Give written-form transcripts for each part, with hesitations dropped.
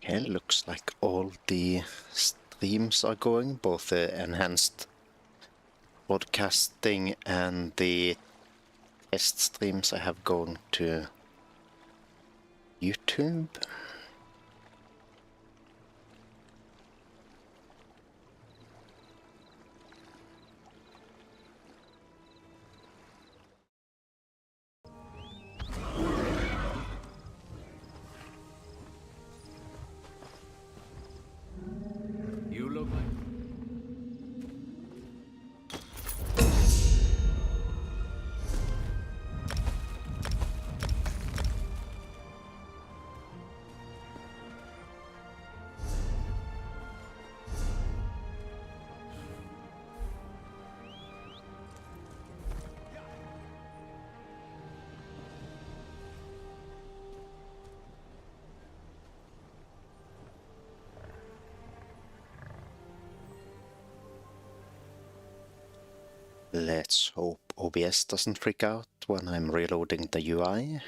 Okay, looks like all the streams are going, both the enhanced broadcasting and the test streams I have going to YouTube. You look like... Let's hope OBS doesn't freak out when I'm reloading the UI.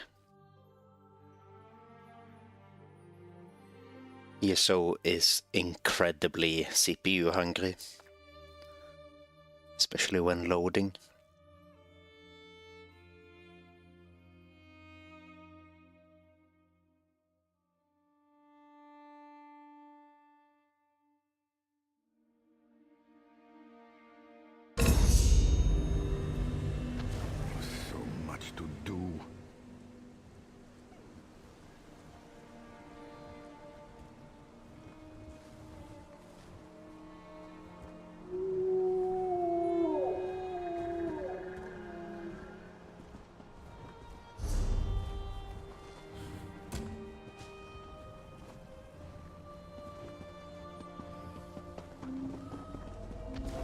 ESO is incredibly CPU hungry, especially when loading. So much to do.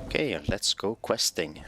Okay, let's go questing.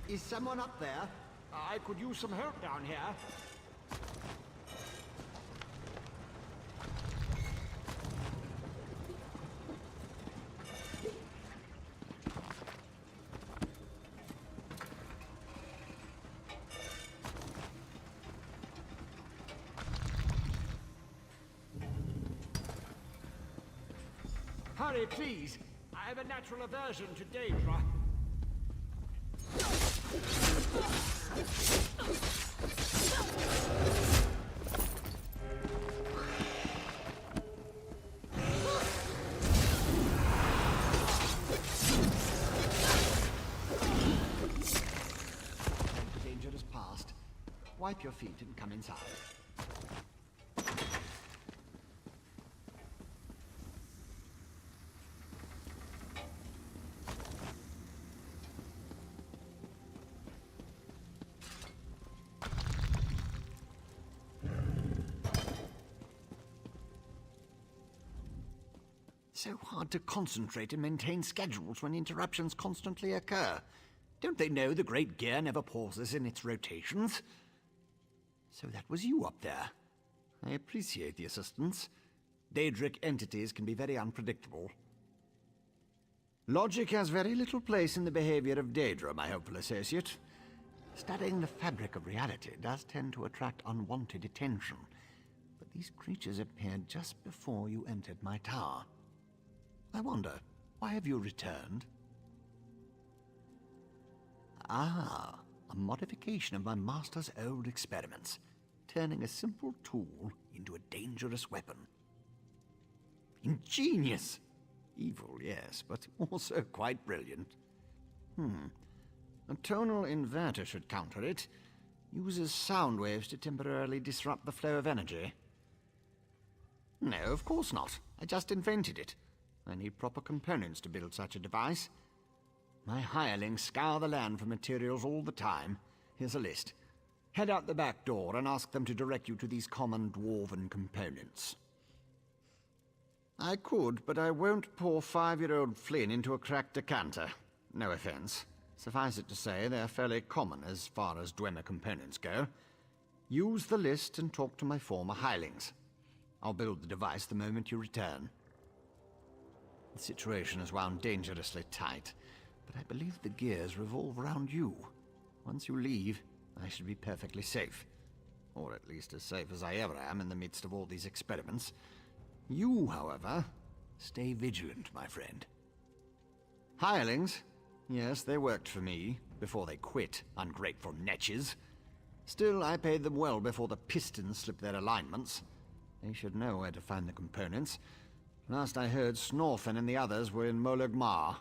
Is someone up there? I could use some help down here. Hurry, please. I have a natural aversion to danger. The danger is past. Wipe your feet and come inside. So hard to concentrate and maintain schedules when interruptions constantly occur. Don't they know the great gear never pauses in its rotations? So that was you up there. I appreciate the assistance. Daedric entities can be very unpredictable. Logic has very little place in the behavior of Daedra, my hopeful associate. Studying the fabric of reality does tend to attract unwanted attention, but these creatures appeared just before you entered my tower. I wonder, why have you returned? Ah, a modification of my master's old experiments, turning a simple tool into a dangerous weapon. Ingenious! Evil, yes, but also quite brilliant. A tonal inverter should counter it. Uses sound waves to temporarily disrupt the flow of energy. No, of course not. I just invented it. I need proper components to build such a device. My hirelings scour the land for materials all the time. Here's a list. Head out the back door and ask them to direct you to these common dwarven components. I could, but I won't pour 5-year-old Flynn into a cracked decanter. No offense. Suffice it to say, they're fairly common as far as Dwemer components go. Use the list and talk to my former hirelings. I'll build the device the moment you return. The situation is wound dangerously tight, but I believe the gears revolve around you. Once you leave, I should be perfectly safe. Or at least as safe as I ever am in the midst of all these experiments. You, however, stay vigilant, my friend. Hirelings? Yes, they worked for me, before they quit, ungrateful netches. Still, I paid them well before the pistons slipped their alignments. They should know where to find the components. Last I heard, Snorfen and the others were in Molag Mar.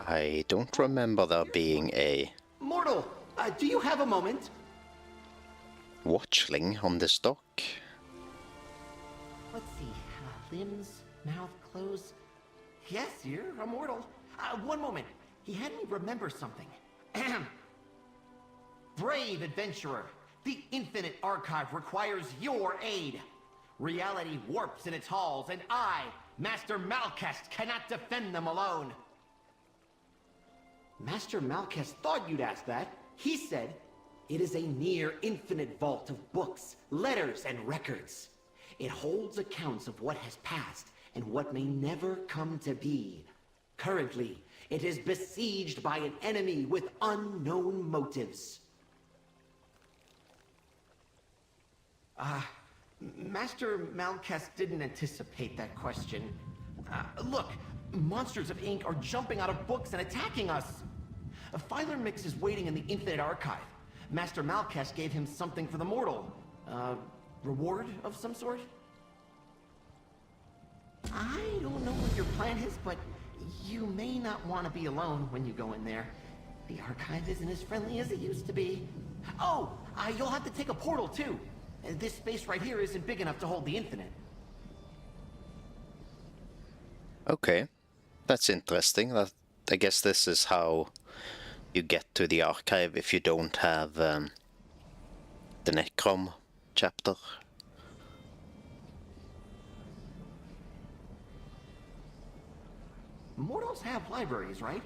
I don't remember there being a Mortal, do you have a moment? watchling on this dock. Let's see. Limbs, mouth closed. Yes, you're immortal. One moment. He had me remember something. Ahem. Brave adventurer, the Infinite Archive requires your aid. Reality warps in its halls, and I, Master Malkest, cannot defend them alone. Master Malkest thought you'd ask that. He said, it is a near infinite vault of books, letters, and records. It holds accounts of what has passed and what may never come to be. Currently, it is besieged by an enemy with unknown motives. Master Malkest didn't anticipate that question. Look, monsters of ink are jumping out of books and attacking us. A filer mix is waiting in the Infinite Archive. Master Malkest gave him something for the mortal. Reward of some sort? I don't know what your plan is, but you may not want to be alone when you go in there. The archive isn't as friendly as it used to be. Oh, you'll have to take a portal too. This space right here isn't big enough to hold the infinite. Okay, that's interesting. I guess this is how you get to the archive if you don't have the Necrom chapter. Mortals have libraries, right?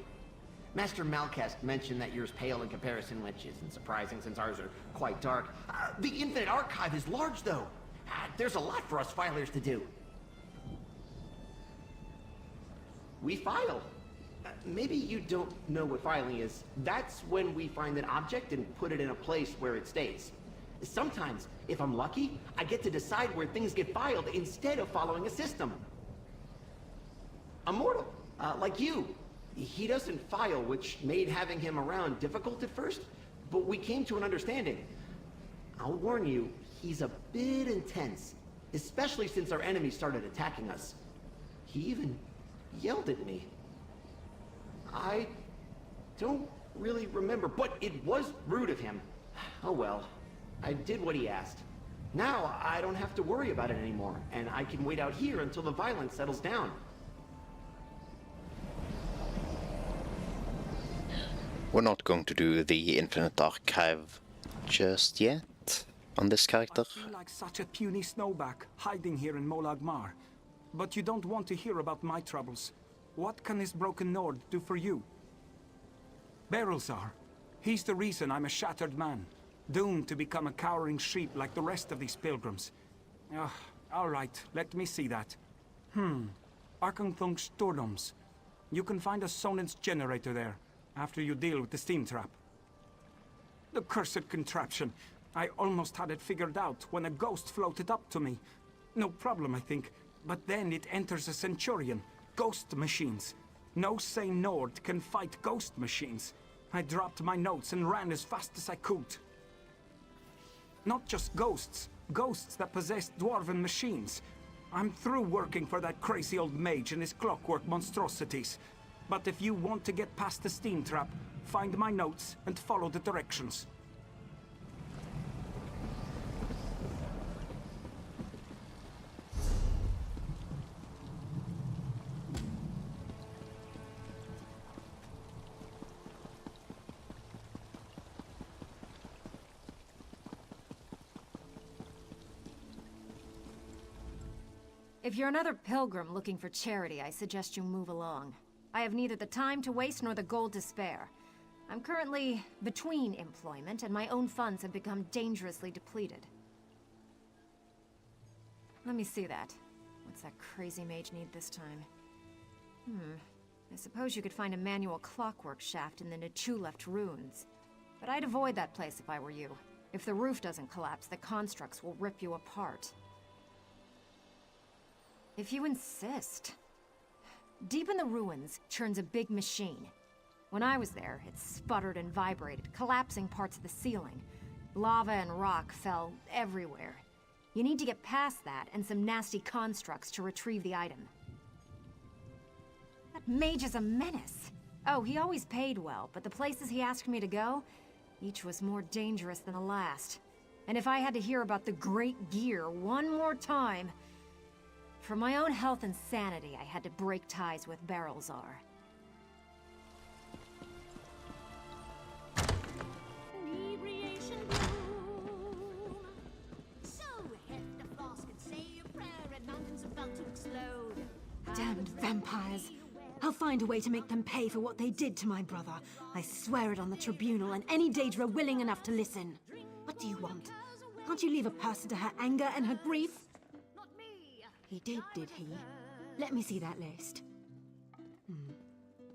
Master Malkest mentioned that yours pale in comparison, which isn't surprising since ours are quite dark. The Infinite Archive is large, though. There's a lot for us filers to do. We file. Maybe you don't know what filing is. That's when we find an object and put it in a place where it stays. Sometimes, if I'm lucky, I get to decide where things get filed instead of following a system. A mortal, like you. He doesn't file, which made having him around difficult at first, but we came to an understanding. I'll warn you, he's a bit intense, especially since our enemies started attacking us. He even yelled at me. I don't really remember, but it was rude of him. Oh well, I did what he asked. Now I don't have to worry about it anymore, and I can wait out here until the violence settles down. We're not going to do the Infinite Archive just yet on this character. I feel like such a puny snowback hiding here in Molag Mar. But you don't want to hear about my troubles. What can this broken Nord do for you? Berylzar. He's the reason I'm a shattered man, doomed to become a cowering sheep like the rest of these pilgrims. All right, let me see that. Arkanthung Stordoms. You can find a Sonance generator there, after you deal with the steam trap. The cursed contraption. I almost had it figured out when a ghost floated up to me. No problem, I think. But then it enters a Centurion. Ghost machines. No sane Nord can fight ghost machines. I dropped my notes and ran as fast as I could. Not just ghosts. Ghosts that possess dwarven machines. I'm through working for that crazy old mage and his clockwork monstrosities. But if you want to get past the steam trap, find my notes and follow the directions. If you're another pilgrim looking for charity, I suggest you move along. I have neither the time to waste nor the gold to spare. I'm currently between employment, and my own funds have become dangerously depleted. Let me see that. What's that crazy mage need this time? I suppose you could find a manual clockwork shaft in the Nichuleft ruins. But I'd avoid that place if I were you. If the roof doesn't collapse, the constructs will rip you apart. If you insist. Deep in the ruins churns a big machine. When I was there, it sputtered and vibrated, collapsing parts of the ceiling. Lava and rock fell everywhere. You need to get past that and some nasty constructs to retrieve the item. That mage is a menace. Oh, he always paid well, but the places he asked me to go, each was more dangerous than the last. And if I had to hear about the Great Gear one more time... For my own health and sanity, I had to break ties with Barrelzar. Inebriation bloom. So heft a flask and say a prayer, and mountains about to explode. Damned vampires. I'll find a way to make them pay for what they did to my brother. I swear it on the tribunal and any Daedra willing enough to listen. What do you want? Can't you leave a person to her anger and her grief? He did he? Let me see that list.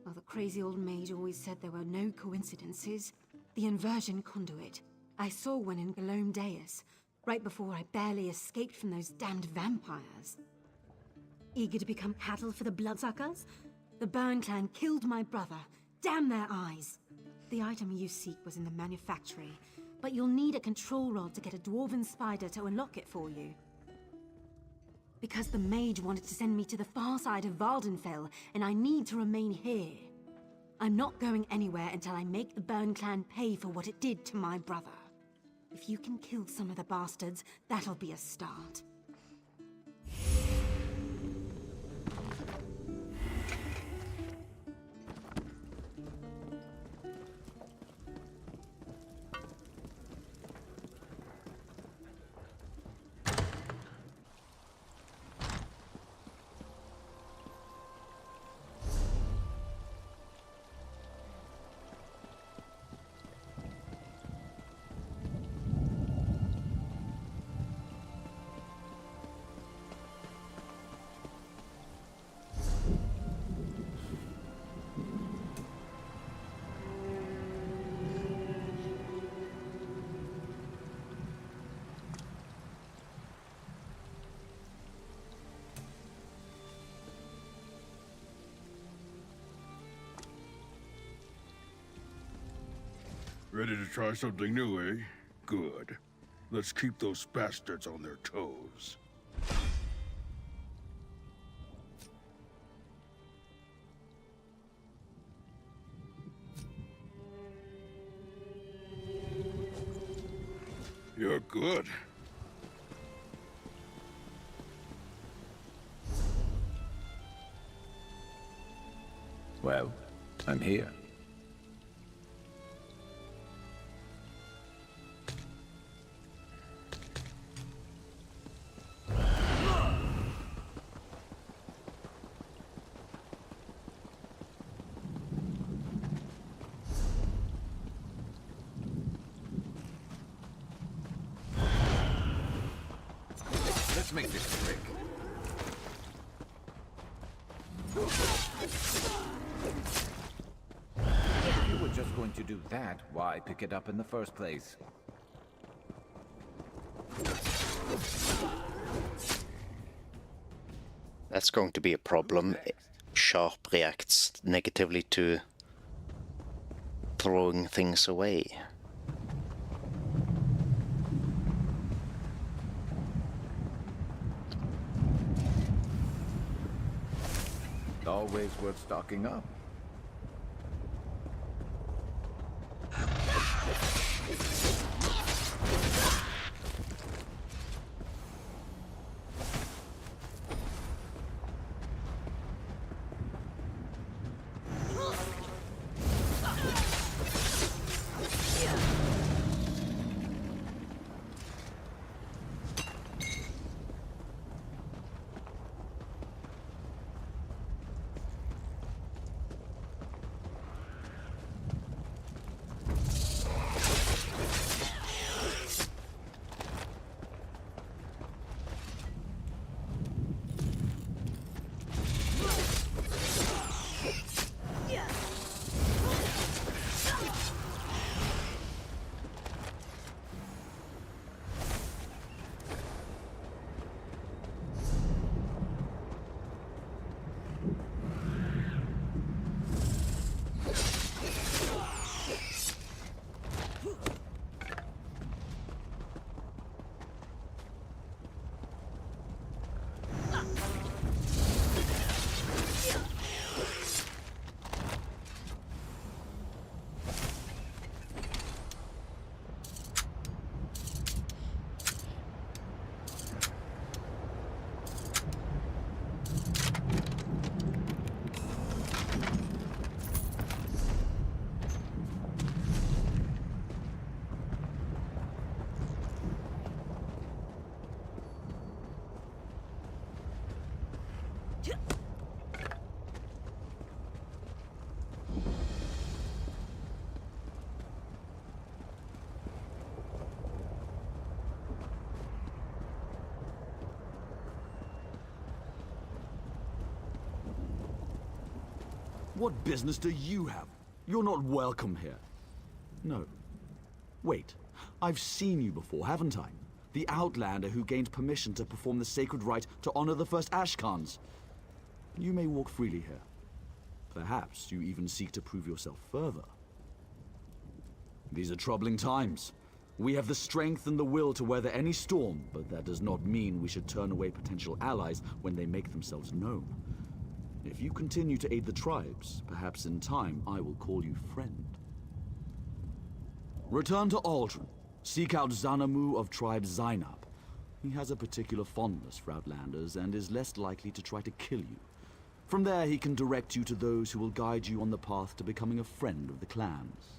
Well, the crazy old mage always said there were no coincidences. The inversion conduit. I saw one in Galome Deus, right before I barely escaped from those damned vampires. Eager to become cattle for the bloodsuckers? The Burn clan killed my brother. Damn their eyes! The item you seek was in the manufactory, but you'll need a control rod to get a dwarven spider to unlock it for you. Because the mage wanted to send me to the far side of Vardenfell, and I need to remain here. I'm not going anywhere until I make the Burn clan pay for what it did to my brother. If you can kill some of the bastards, that'll be a start. Ready to try something new, eh? Good. Let's keep those bastards on their toes. You're good. Well, I'm here. Let's make this quick. If you were just going to do that, why pick it up in the first place? That's going to be a problem. Sharp reacts negatively to throwing things away. Always worth stocking up. What business do you have? You're not welcome here. No. Wait. I've seen you before, haven't I? The Outlander who gained permission to perform the sacred rite to honor the first Ashkans. You may walk freely here. Perhaps you even seek to prove yourself further. These are troubling times. We have the strength and the will to weather any storm, but that does not mean we should turn away potential allies when they make themselves known. If you continue to aid the tribes, perhaps in time I will call you friend. Return to Aldrin. Seek out Xanamu of tribe Zainab. He has a particular fondness for Outlanders and is less likely to try to kill you. From there, he can direct you to those who will guide you on the path to becoming a friend of the clans.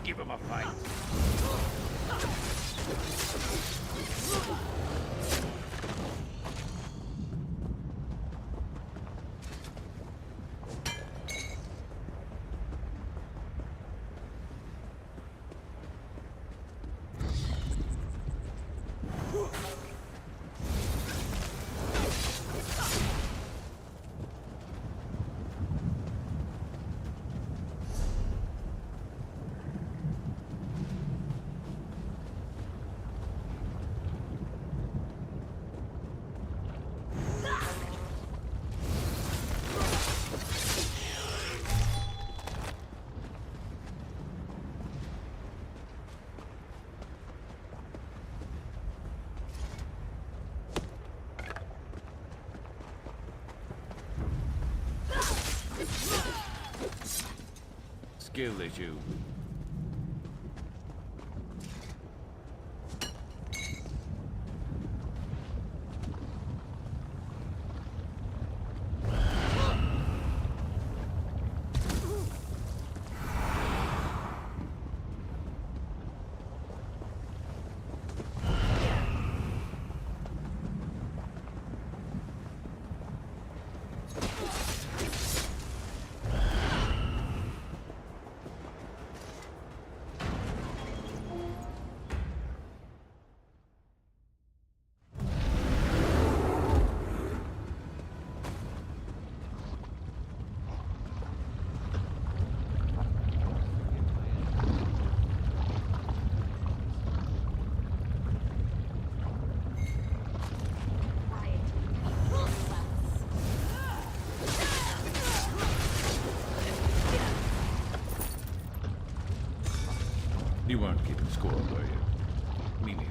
Give him a fight. Skill issue. You weren't keeping score, were you? Me neither.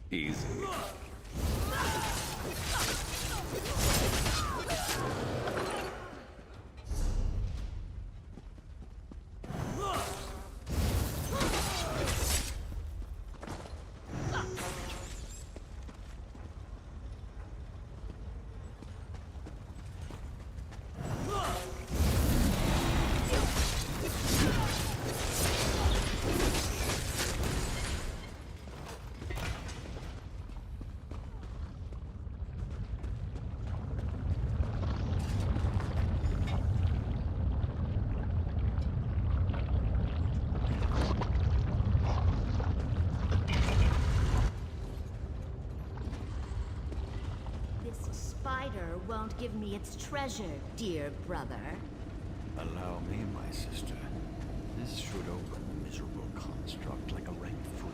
Easy. This spider won't give me its treasure, dear brother. Allow me, my sister. This should open the miserable construct like a ripe fruit.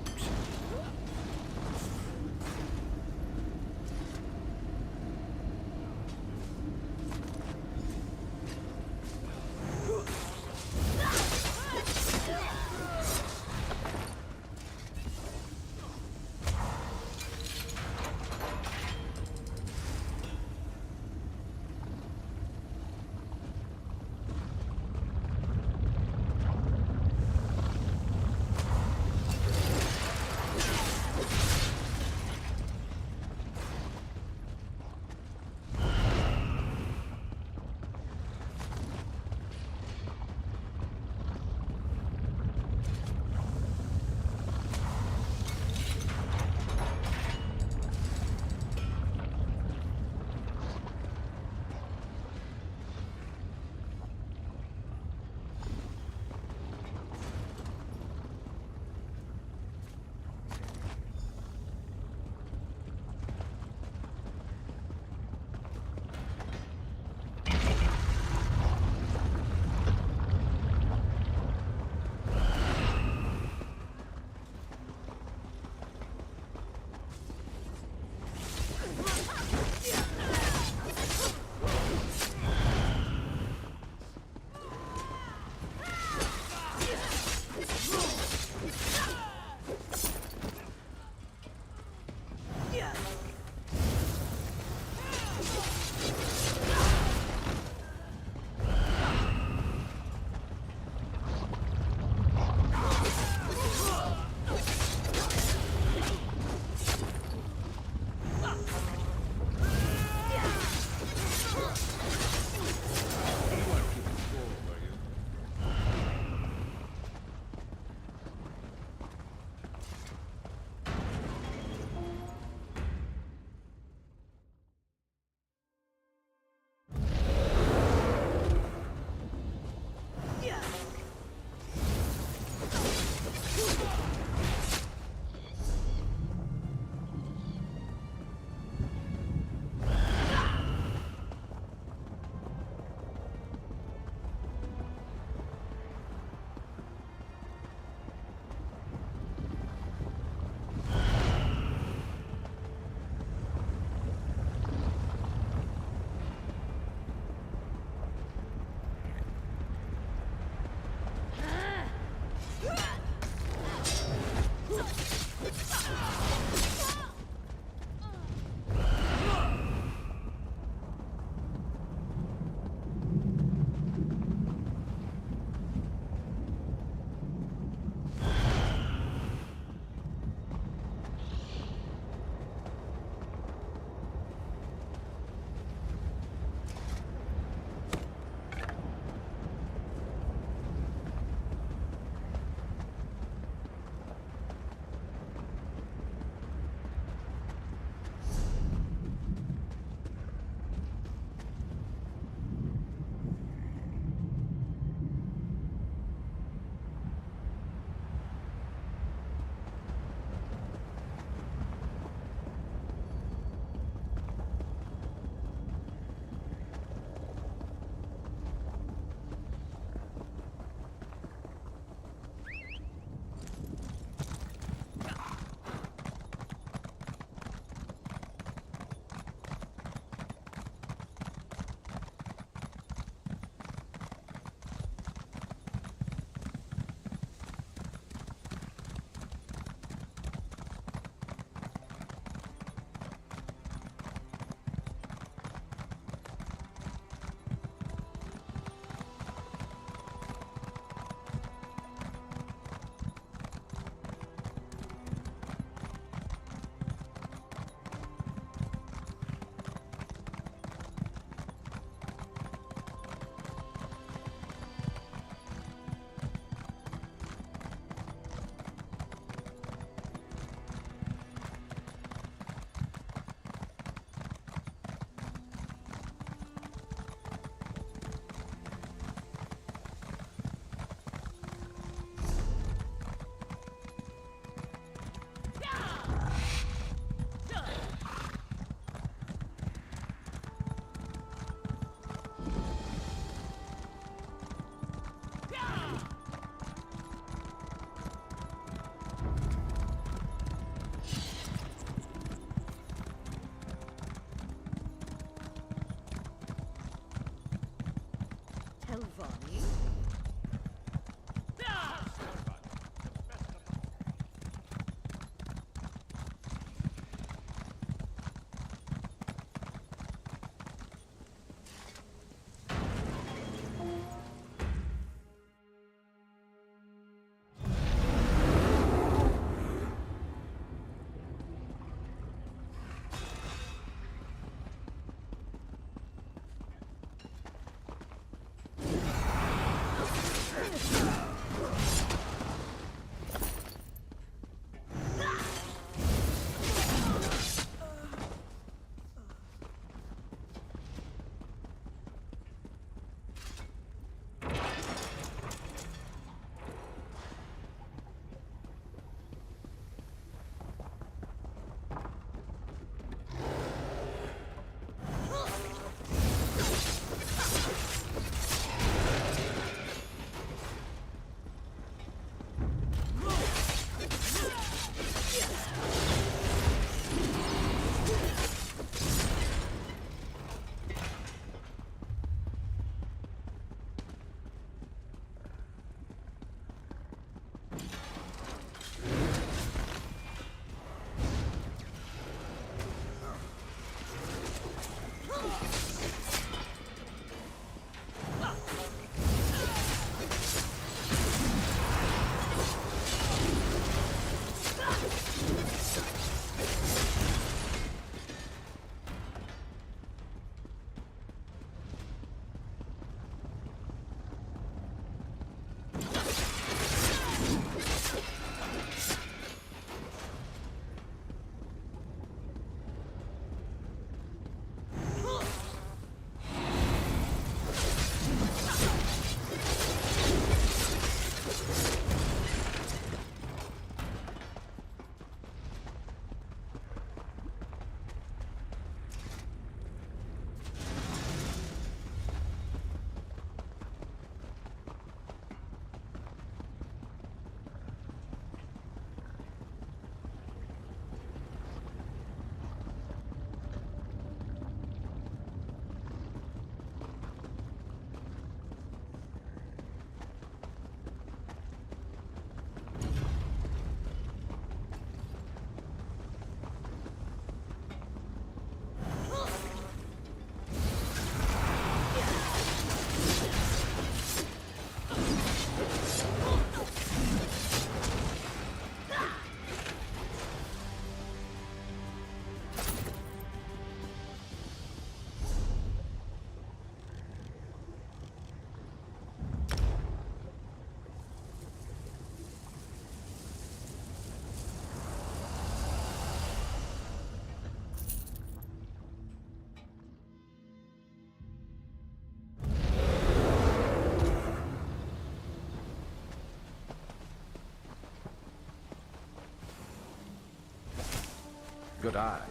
Good eye.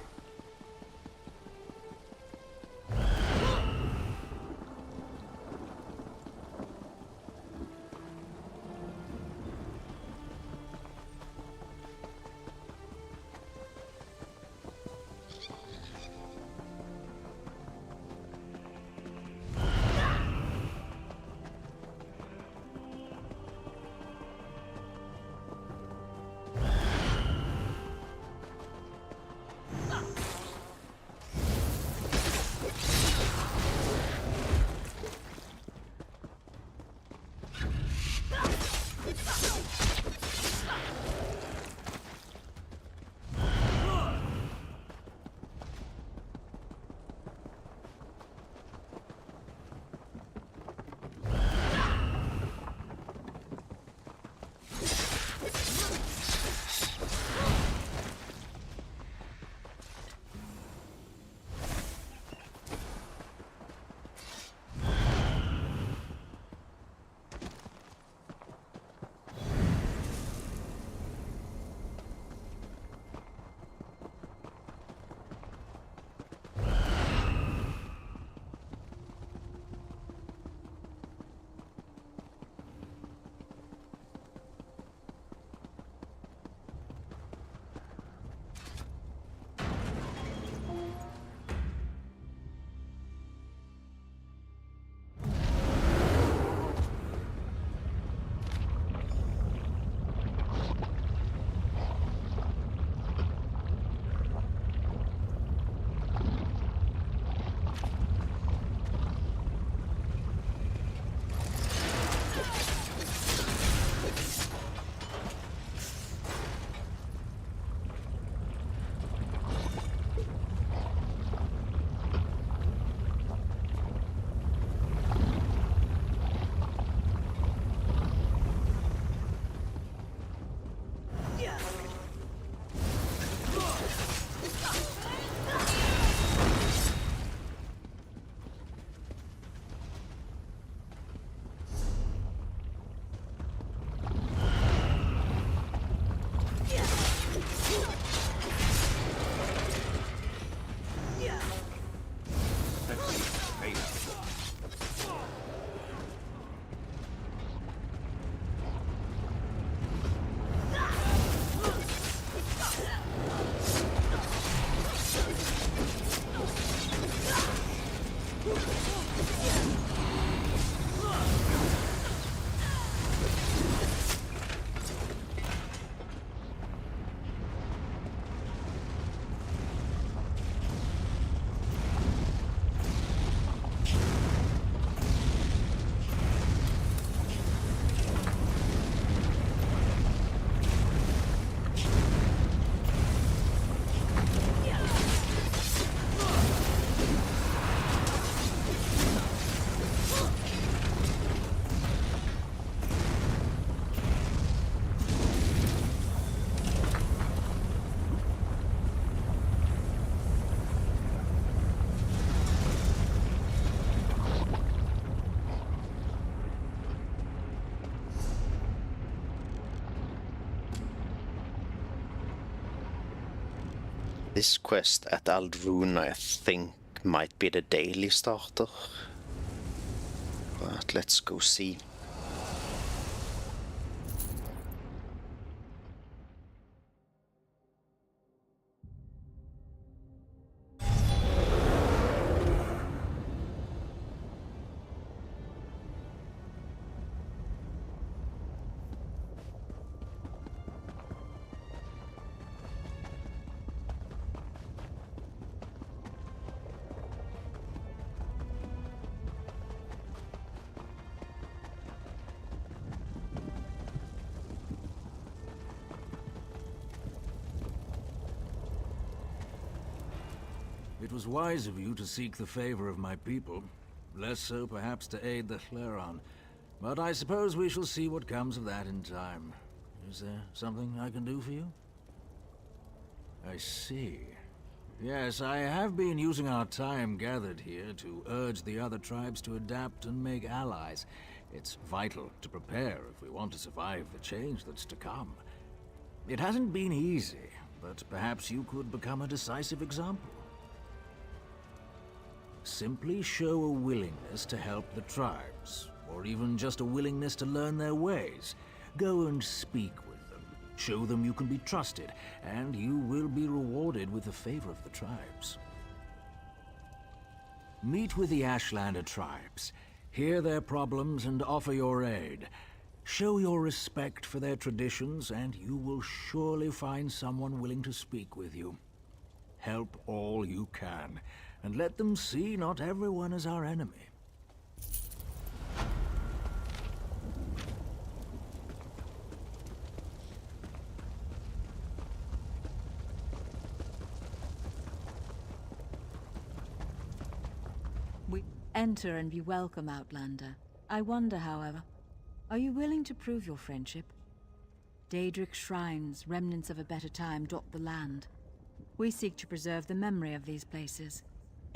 This quest at Aldruna, I think, might be the daily starter. But let's go see. It was wise of you to seek the favor of my people. Less so, perhaps, to aid the Chleron. But I suppose we shall see what comes of that in time. Is there something I can do for you? I see. Yes, I have been using our time gathered here to urge the other tribes to adapt and make allies. It's vital to prepare if we want to survive the change that's to come. It hasn't been easy. but perhaps you could become a decisive example. Simply show a willingness to help the tribes, or even just a willingness to learn their ways. Go and speak with them. Show them you can be trusted, and you will be rewarded with the favor of the tribes. Meet with the Ashlander tribes. Hear their problems and offer your aid. Show your respect for their traditions, and you will surely find someone willing to speak with you. Help all you can, and let them see not everyone is our enemy. Enter and be welcome, Outlander. I wonder, however, are you willing to prove your friendship? Daedric shrines, remnants of a better time, dot the land. We seek to preserve the memory of these places.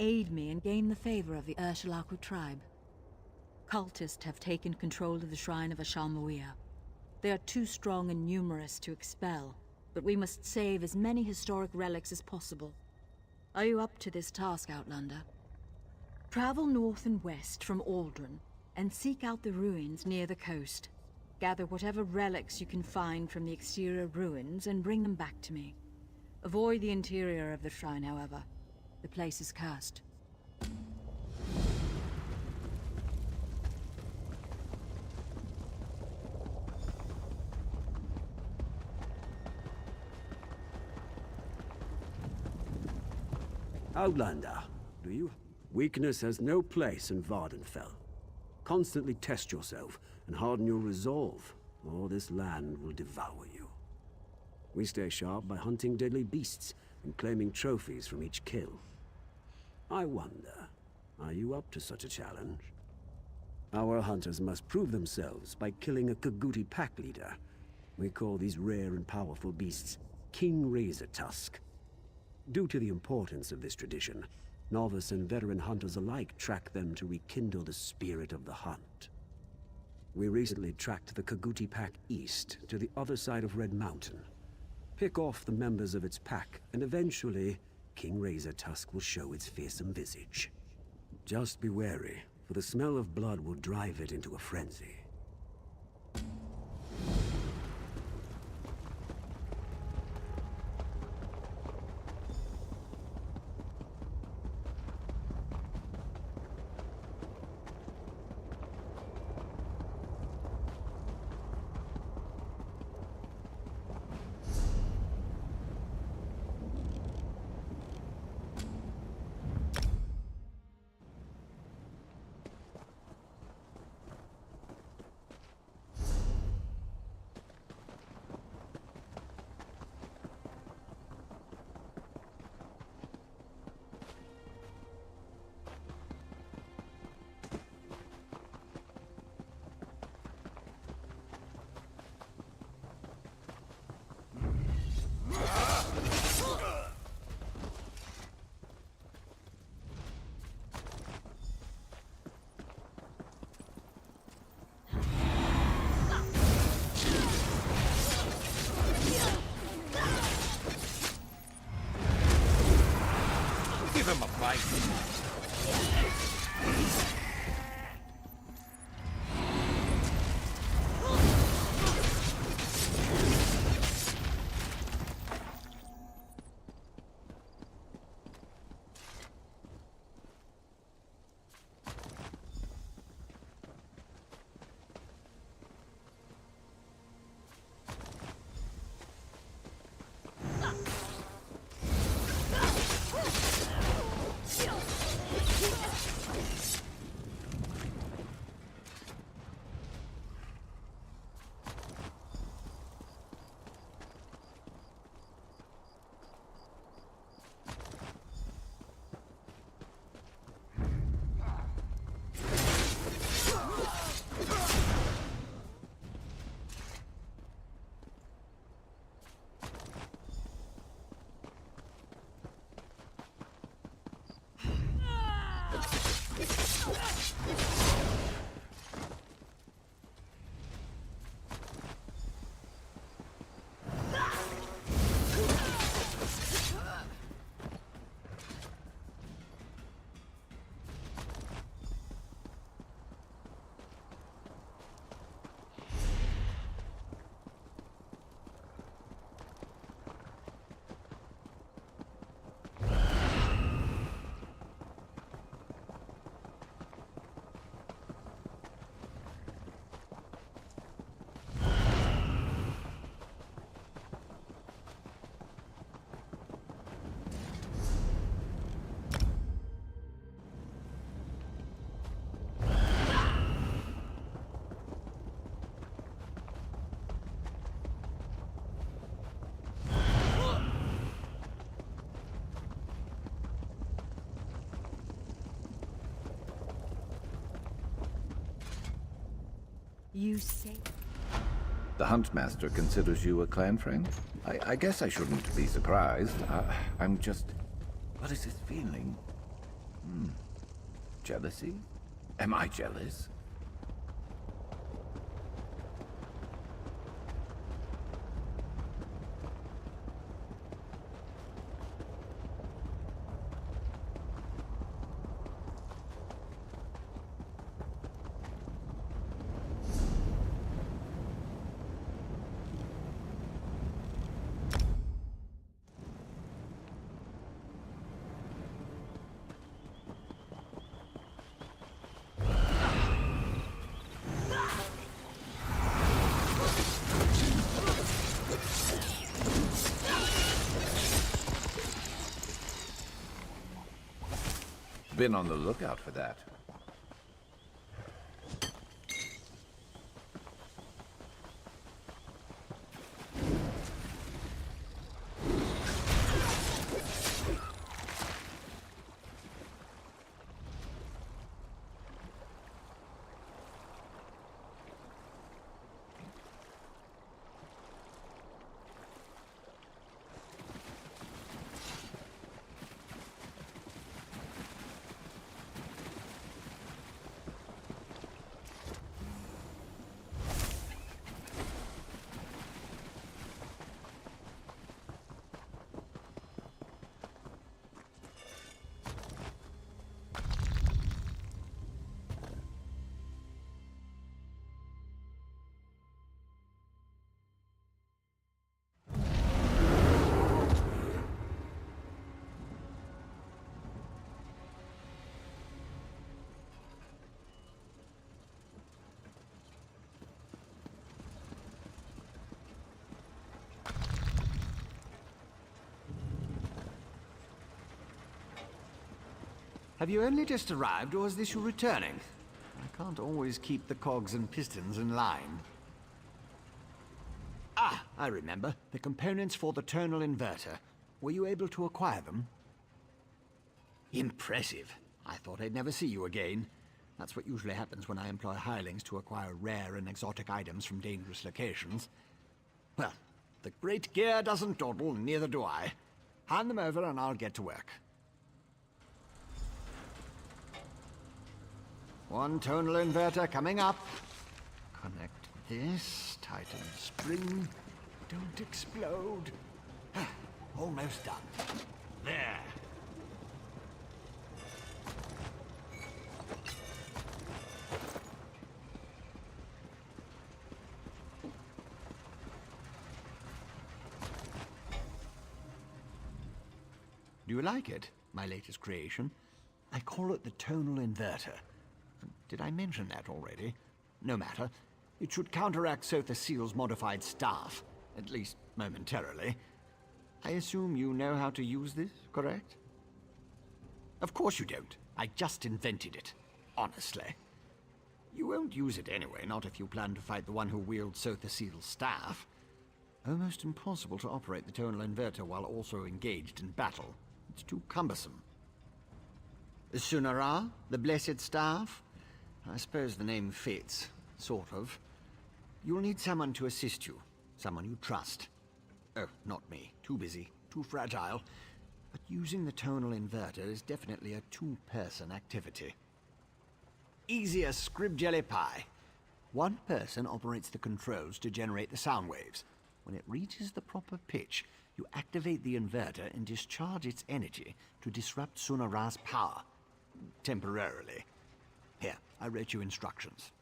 Aid me and gain the favor of the Ursulaku tribe. Cultists have taken control of the shrine of Ashalmuia. They are too strong and numerous to expel, but we must save as many historic relics as possible. Are you up to this task, Outlander? Travel north and west from Aldrin, and seek out the ruins near the coast. Gather whatever relics you can find from the exterior ruins and bring them back to me. Avoid the interior of the shrine, however. The place is cursed. Outlander, do you? Weakness has no place in Vardenfell. Constantly test yourself and harden your resolve, or this land will devour you. We stay sharp by hunting deadly beasts and claiming trophies from each kill. I wonder, are you up to such a challenge? Our hunters must prove themselves by killing a Kaguti pack leader. We call these rare and powerful beasts King Razor Tusk. Due to the importance of this tradition, novice and veteran hunters alike track them to rekindle the spirit of the hunt. We recently tracked the Kaguti pack east to the other side of Red Mountain. Pick off the members of its pack, and eventually, King Razor Tusk will show its fearsome visage. Just be wary, for the smell of blood will drive it into a frenzy. Give him a bite. You say... The Huntmaster considers you a clan friend? I guess I shouldn't be surprised. I'm just... What is this feeling? Jealousy? Am I jealous? Been on the lookout for that. Have you only just arrived, or is this you returning? I can't always keep the cogs and pistons in line. Ah, I remember. The components for the tonal inverter. Were you able to acquire them? Impressive. I thought I'd never see you again. That's what usually happens when I employ hirelings to acquire rare and exotic items from dangerous locations. Well, the great gear doesn't dawdle, neither do I. Hand them over and I'll get to work. One tonal inverter coming up. Connect this, tighten the spring. Don't explode. Almost done. There. Do you like it, my latest creation? I call it the tonal inverter. Did I mention that already? No matter. It should counteract Sotha Seal's modified staff, at least momentarily. I assume you know how to use this, correct? Of course you don't. I just invented it. Honestly. You won't use it anyway, not if you plan to fight the one who wields Sotha Seal's staff. Almost impossible to operate the tonal inverter while also engaged in battle. It's too cumbersome. Sunara, the Blessed Staff? I suppose the name fits, sort of. You'll need someone to assist you, someone you trust. Oh, not me. Too busy, too fragile. But using the tonal inverter is definitely a two-person activity. Easy as scrib jelly pie. One person operates the controls to generate the sound waves. When it reaches the proper pitch, you activate the inverter and discharge its energy to disrupt Sunara's power. Temporarily. Here, I wrote you instructions.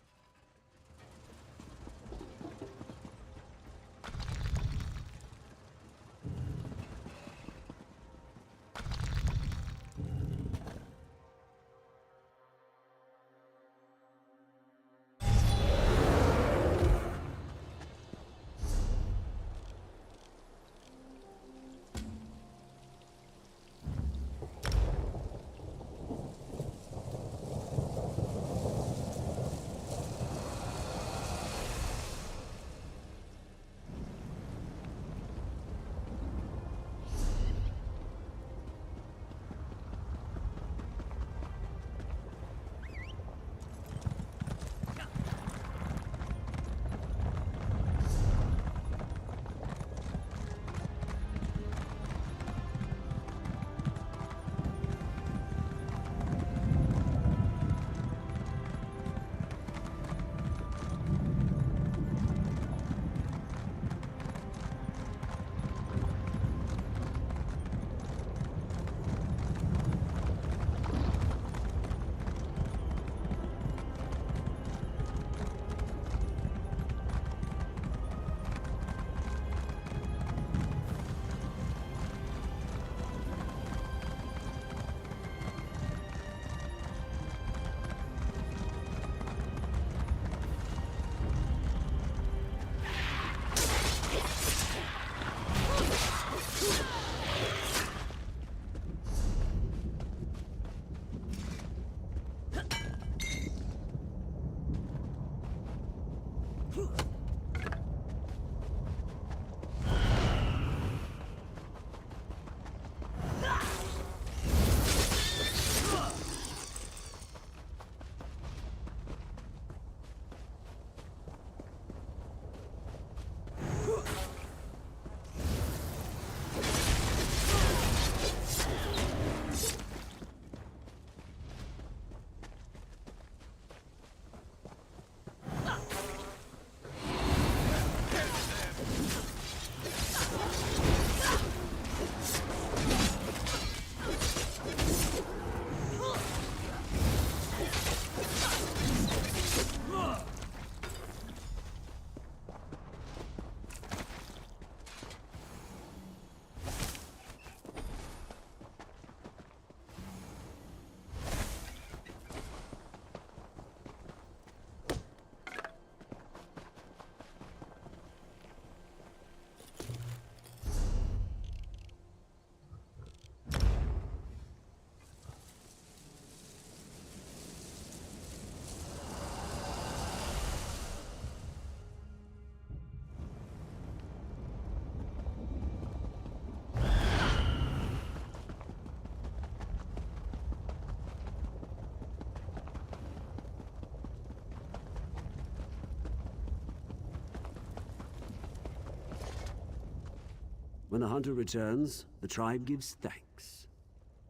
When the hunter returns, the tribe gives thanks.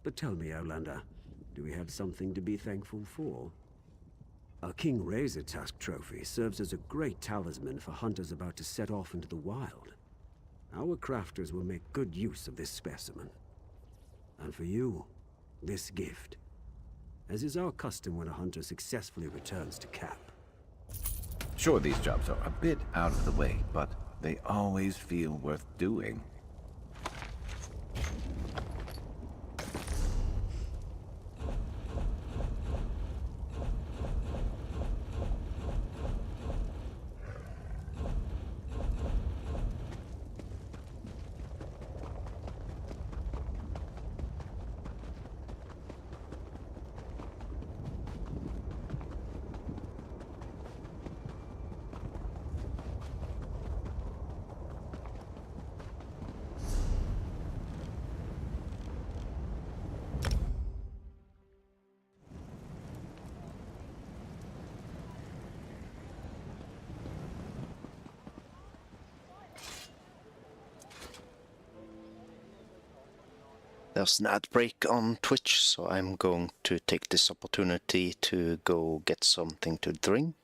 But tell me, Outlander, do we have something to be thankful for? Our King Razor Tusk trophy serves as a great talisman for hunters about to set off into the wild. Our crafters will make good use of this specimen. And for you, this gift. As is our custom when a hunter successfully returns to camp. Sure, these jobs are a bit out of the way, but they always feel worth doing. There's an ad break on Twitch, so I'm going to take this opportunity to go get something to drink.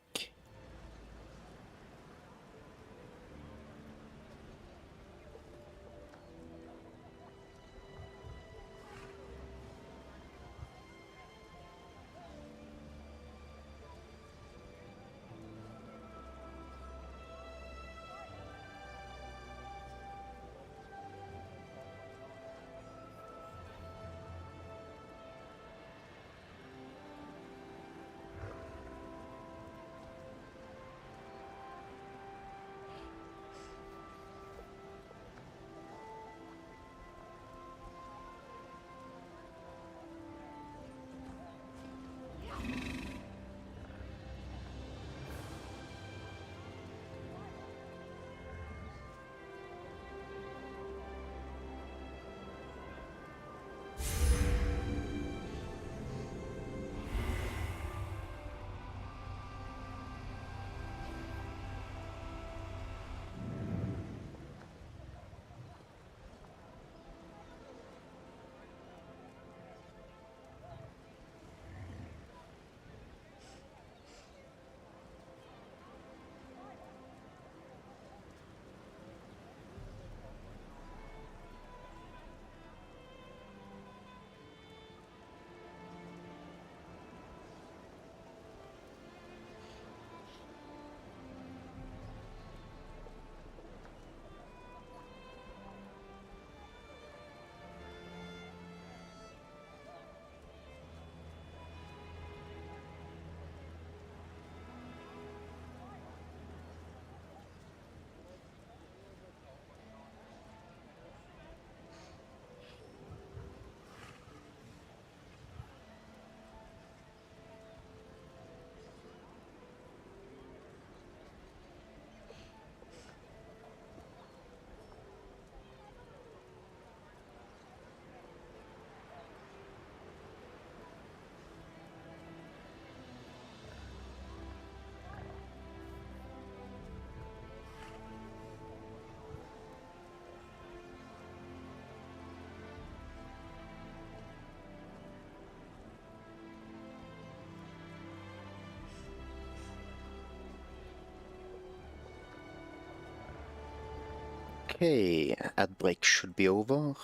Okay, ad break should be over.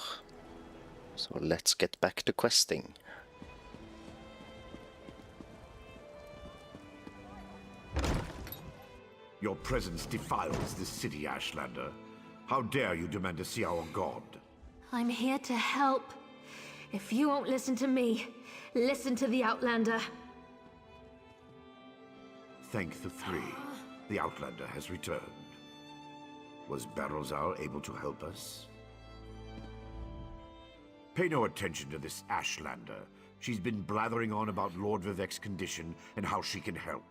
So let's get back to questing. Your presence defiles this city, Ashlander. How dare you demand to see our god? I'm here to help. If you won't listen to me, listen to the Outlander. Thank the three. The Outlander has returned. Was Barrelzar able to help us? Pay no attention to this Ashlander. She's been blathering on about Lord Vivek's condition and how she can help,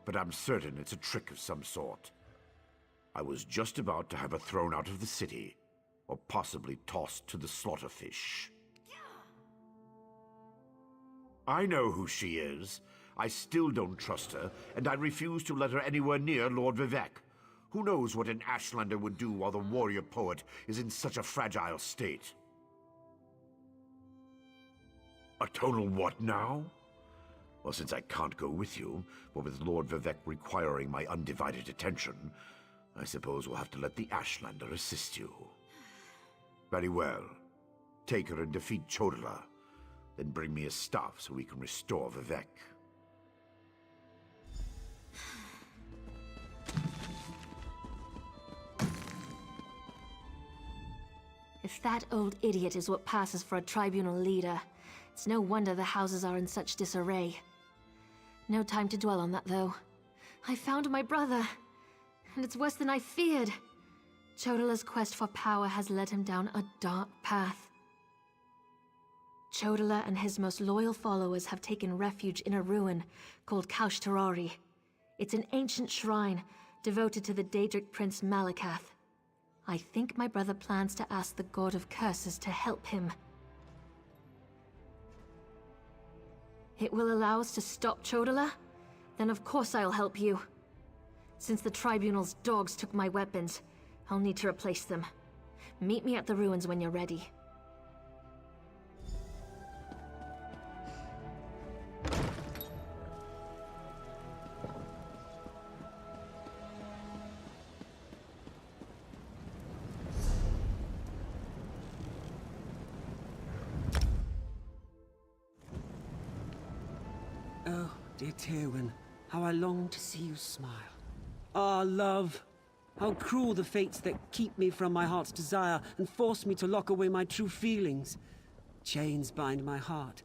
but I'm certain it's a trick of some sort. I was just about to have her thrown out of the city, or possibly tossed to the slaughterfish. I know who she is. I still don't trust her, and I refuse to let her anywhere near Lord Vivek. Who knows what an Ashlander would do while the warrior poet is in such a fragile state? A tonal what now? Well, since I can't go with you, but with Lord Vivec requiring my undivided attention, I suppose we'll have to let the Ashlander assist you. Very well. Take her and defeat Chodala. Then bring me his staff so we can restore Vivec. If that old idiot is what passes for a tribunal leader, it's no wonder the houses are in such disarray. No time to dwell on that, though. I found my brother, and it's worse than I feared. Chodala's quest for power has led him down a dark path. Chodala and his most loyal followers have taken refuge in a ruin called Kaushtarari. It's an ancient shrine devoted to the Daedric Prince Malakath. I think my brother plans to ask the God of Curses to help him. It will allow us to stop Chodala? Then of course I'll help you. Since the Tribunal's dogs took my weapons, I'll need to replace them. Meet me at the ruins when you're ready. Oh, dear Tywin, how I long to see you smile. Ah, love! How cruel the fates that keep me from my heart's desire and force me to lock away my true feelings. Chains bind my heart,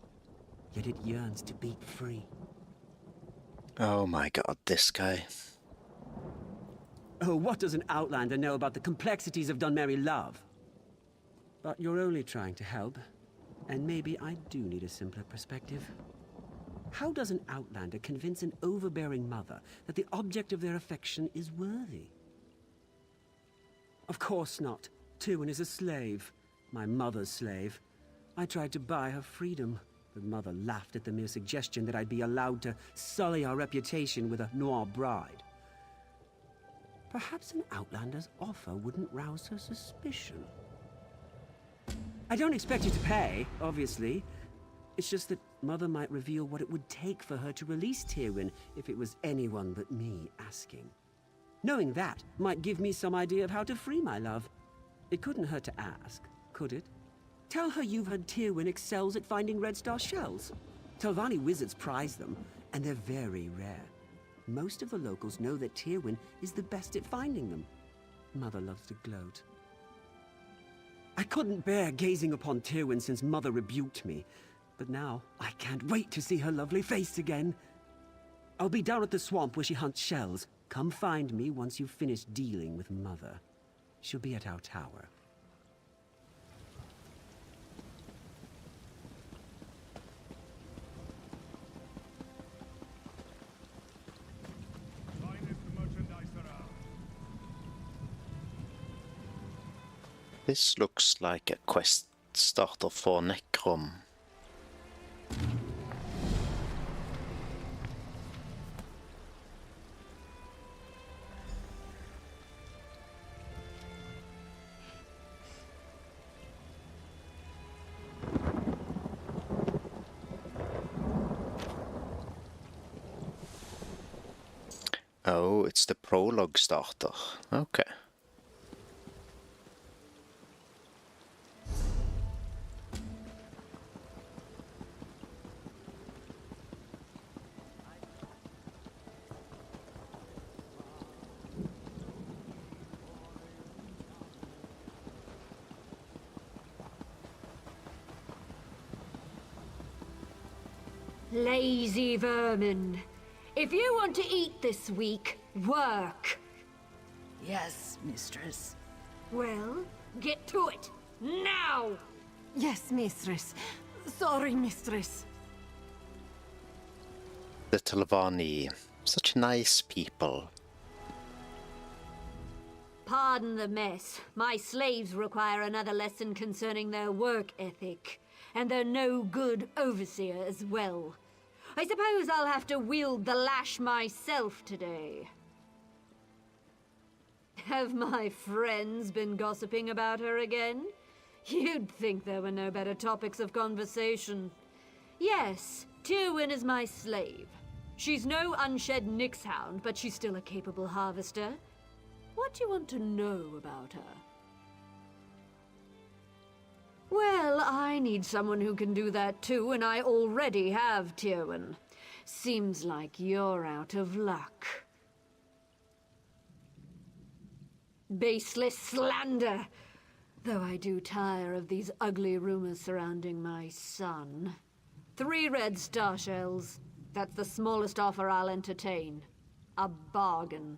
yet it yearns to beat free. Oh my god, this guy. Oh, what does an Outlander know about the complexities of Dunmerry love? But you're only trying to help, and maybe I do need a simpler perspective. How does an Outlander convince an overbearing mother that the object of their affection is worthy? Of course not. Tywin is a slave. My mother's slave. I tried to buy her freedom, but Mother laughed at the mere suggestion that I'd be allowed to sully our reputation with a noir bride. Perhaps an Outlander's offer wouldn't rouse her suspicion. I don't expect you to pay, obviously. It's just that Mother might reveal what it would take for her to release Tywin if it was anyone but me asking. Knowing that might give me some idea of how to free my love. It couldn't hurt to ask, could it? Tell her you've heard Tywin excels at finding Red Star shells. Telvanni wizards prize them, and they're very rare. Most of the locals know that Tywin is the best at finding them. Mother loves to gloat. I couldn't bear gazing upon Tywin since Mother rebuked me. But now, I can't wait to see her lovely face again. I'll be down at the swamp where she hunts shells. Come find me once you've finished dealing with Mother. She'll be at our tower. This looks like a quest starter for Necrom. Oh, it's the prologue starter. Okay. Lazy vermin. If you want to eat this week, work. Yes, mistress. Well, get to it. Now! Yes, mistress. Sorry, mistress. The Telvanni, such nice people. Pardon the mess. My slaves require another lesson concerning their work ethic. And they're no good overseer as well. I suppose I'll have to wield the lash myself today. Have my friends been gossiping about her again? You'd think there were no better topics of conversation. Yes, Tywin is my slave. She's no unshed Nixhound, but she's still a capable harvester. What do you want to know about her? Well, I need someone who can do that too, and I already have Tywin. Seems like you're out of luck. Baseless slander! Though I do tire of these ugly rumors surrounding my son. 3 red star shells. That's the smallest offer I'll entertain. A bargain.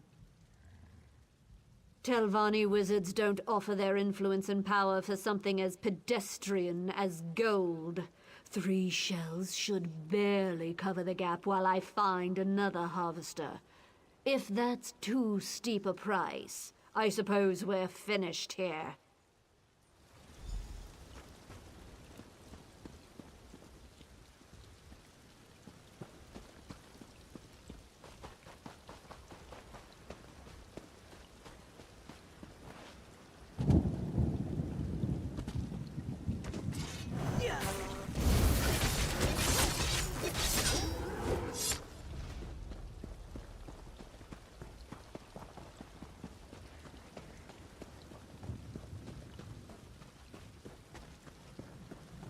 Telvanni wizards don't offer their influence and power for something as pedestrian as gold. 3 shells should barely cover the gap while I find another harvester. If that's too steep a price, I suppose we're finished here.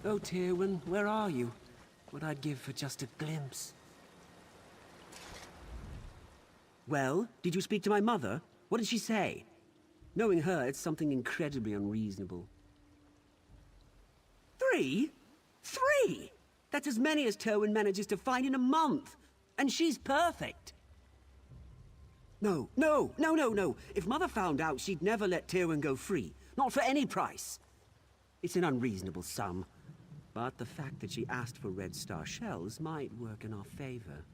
Oh, Tywin, where are you? What I'd give for just a glimpse. Well, did you speak to my mother? What did she say? Knowing her, it's something incredibly unreasonable. 3? 3? That's as many as Tywin manages to find in a month. And she's perfect. No. If Mother found out, she'd never let Tywin go free. Not for any price. It's an unreasonable sum. But the fact that she asked for Red Star shells might work in our favor.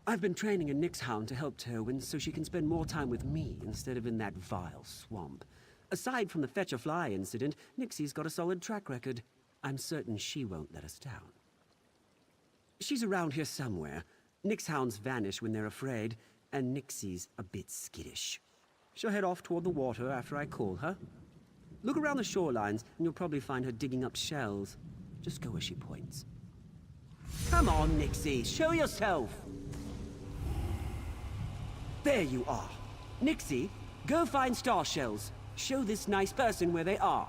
I've been training a Nixhound to help Tywin so she can spend more time with me instead of in that vile swamp. Aside from the Fetch-a-Fly incident, Nixie's got a solid track record. I'm certain she won't let us down. She's around here somewhere. Nixhounds vanish when they're afraid, and Nixie's a bit skittish. She'll head off toward the water after I call her. Look around the shorelines, and you'll probably find her digging up shells. Just go where she points. Come on, Nixie, show yourself! There you are. Nixie, go find star shells. Show this nice person where they are.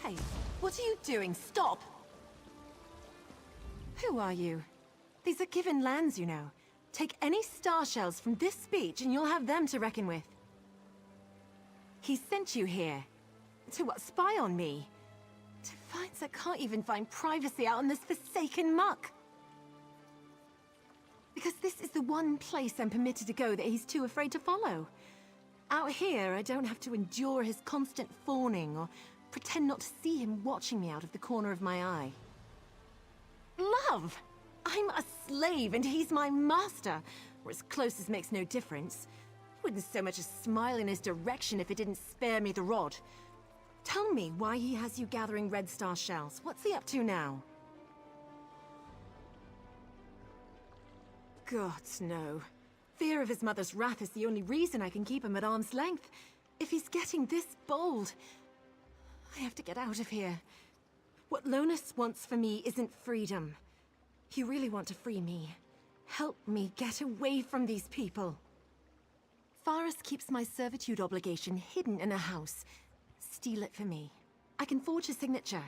Hey, what are you doing? Stop! Who are you? These are given lands, you know. Take any star shells from this beach and you'll have them to reckon with. He sent you here. To what, spy on me? To finds that can't even find privacy out in this forsaken muck. Because this is the one place I'm permitted to go that he's too afraid to follow. Out here, I don't have to endure his constant fawning or pretend not to see him watching me out of the corner of my eye. Love! I'm a slave and he's my master, or as close as makes no difference. I wouldn't so much as smile in his direction if it didn't spare me the rod. Tell me why he has you gathering Red Star shells. What's he up to now? Gods, no. Fear of his mother's wrath is the only reason I can keep him at arm's length. If he's getting this bold, I have to get out of here. What Lonus wants for me isn't freedom. You really want to free me. Help me get away from these people. Faris keeps my servitude obligation hidden in a house. Steal it for me. I can forge a signature.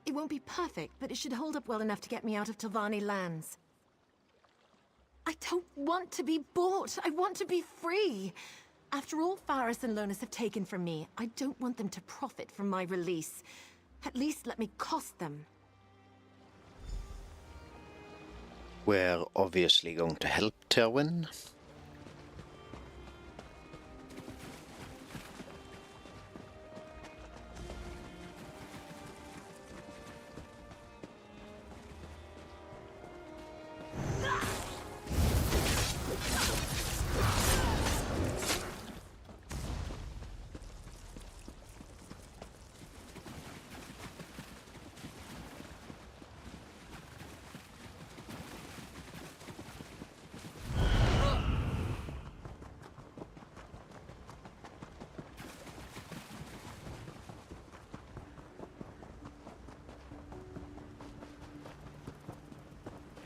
It won't be perfect, but it should hold up well enough to get me out of Tilvani lands. I don't want to be bought. I want to be free. After all Faris and Lonus have taken from me, I don't want them to profit from my release. At least let me cost them. We're obviously going to help Terwin.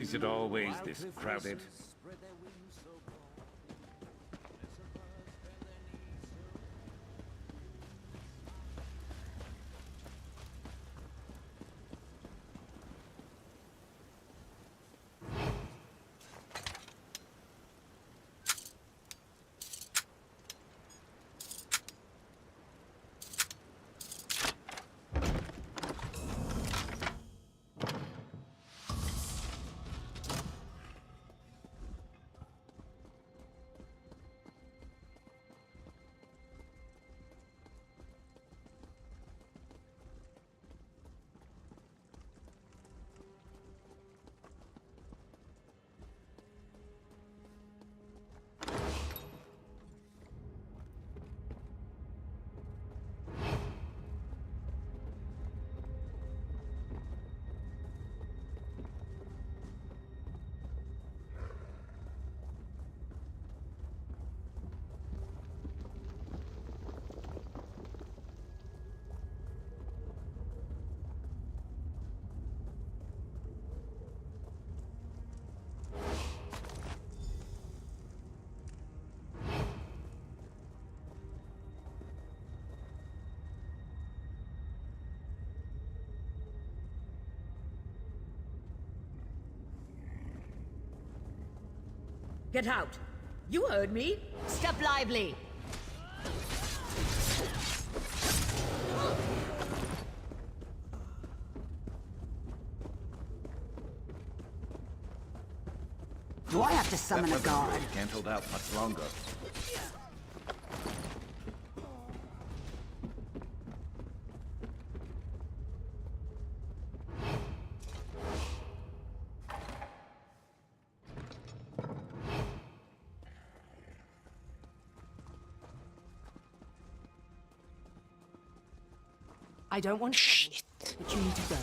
Is it always this crowded? Get out! You heard me! Step lively! Do I have to summon a guard? Can't hold out much longer. I don't want trouble, but you need to go.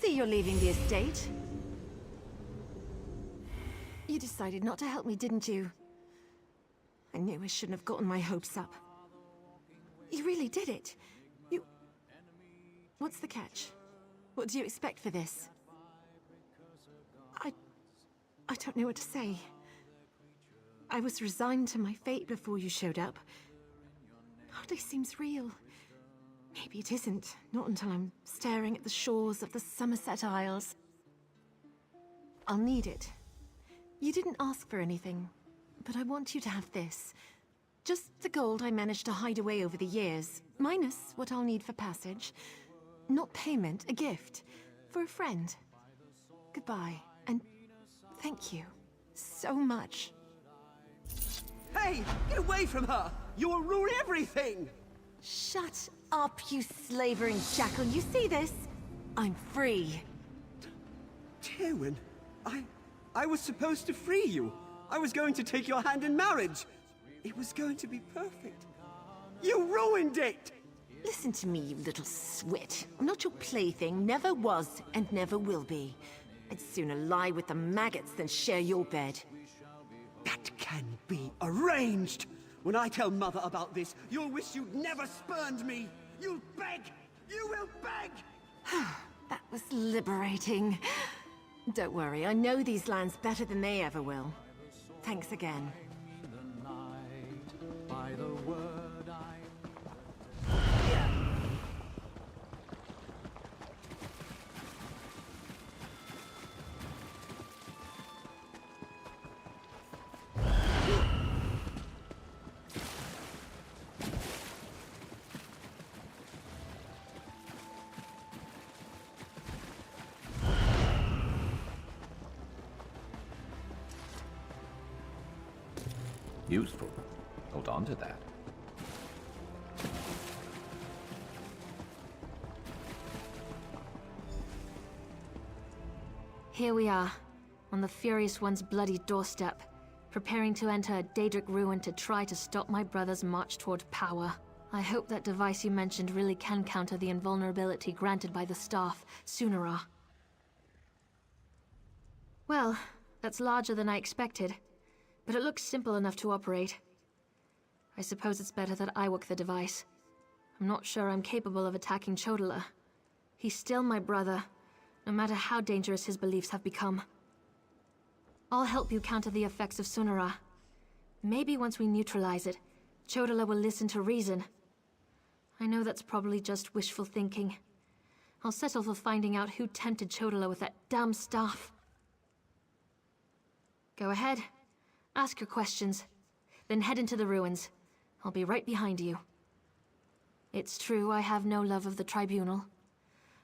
See, you're leaving the estate. You decided not to help me, didn't you? I knew I shouldn't have gotten my hopes up. You really did it. You... What's the catch? What do you expect for this? I don't know what to say. I was resigned to my fate before you showed up. Hardly seems real. Maybe it isn't. Not until I'm staring at the shores of the Somerset Isles. I'll need it. You didn't ask for anything, but I want you to have this. Just the gold I managed to hide away over the years, minus what I'll need for passage. Not payment, a gift. For a friend. Goodbye, and thank you so much. Hey! Get away from her! You'll ruin everything! Shut up, you slavering jackal. You see this? I'm free. Tywin, I was supposed to free you. I was going to take your hand in marriage. It was going to be perfect. You ruined it! Listen to me, you little swit. I'm not your plaything, never was and never will be. I'd sooner lie with the maggots than share your bed. That can be arranged. When I tell Mother about this, you'll wish you'd never spurned me. You'll beg! You will beg! That was liberating. Don't worry, I know these lands better than they ever will. Thanks again. Useful. Hold on to that. Here we are, on the Furious One's bloody doorstep, preparing to enter a Daedric ruin to try to stop my brother's march toward power. I hope that device you mentioned really can counter the invulnerability granted by the staff, Sunara. Well, that's larger than I expected, but it looks simple enough to operate. I suppose it's better that I work the device. I'm not sure I'm capable of attacking Chodola. He's still my brother, no matter how dangerous his beliefs have become. I'll help you counter the effects of Sunara. Maybe once we neutralize it, Chodola will listen to reason. I know that's probably just wishful thinking. I'll settle for finding out who tempted Chodola with that damn staff. Go ahead. Ask your questions. Then head into the ruins. I'll be right behind you. It's true, I have no love of the Tribunal.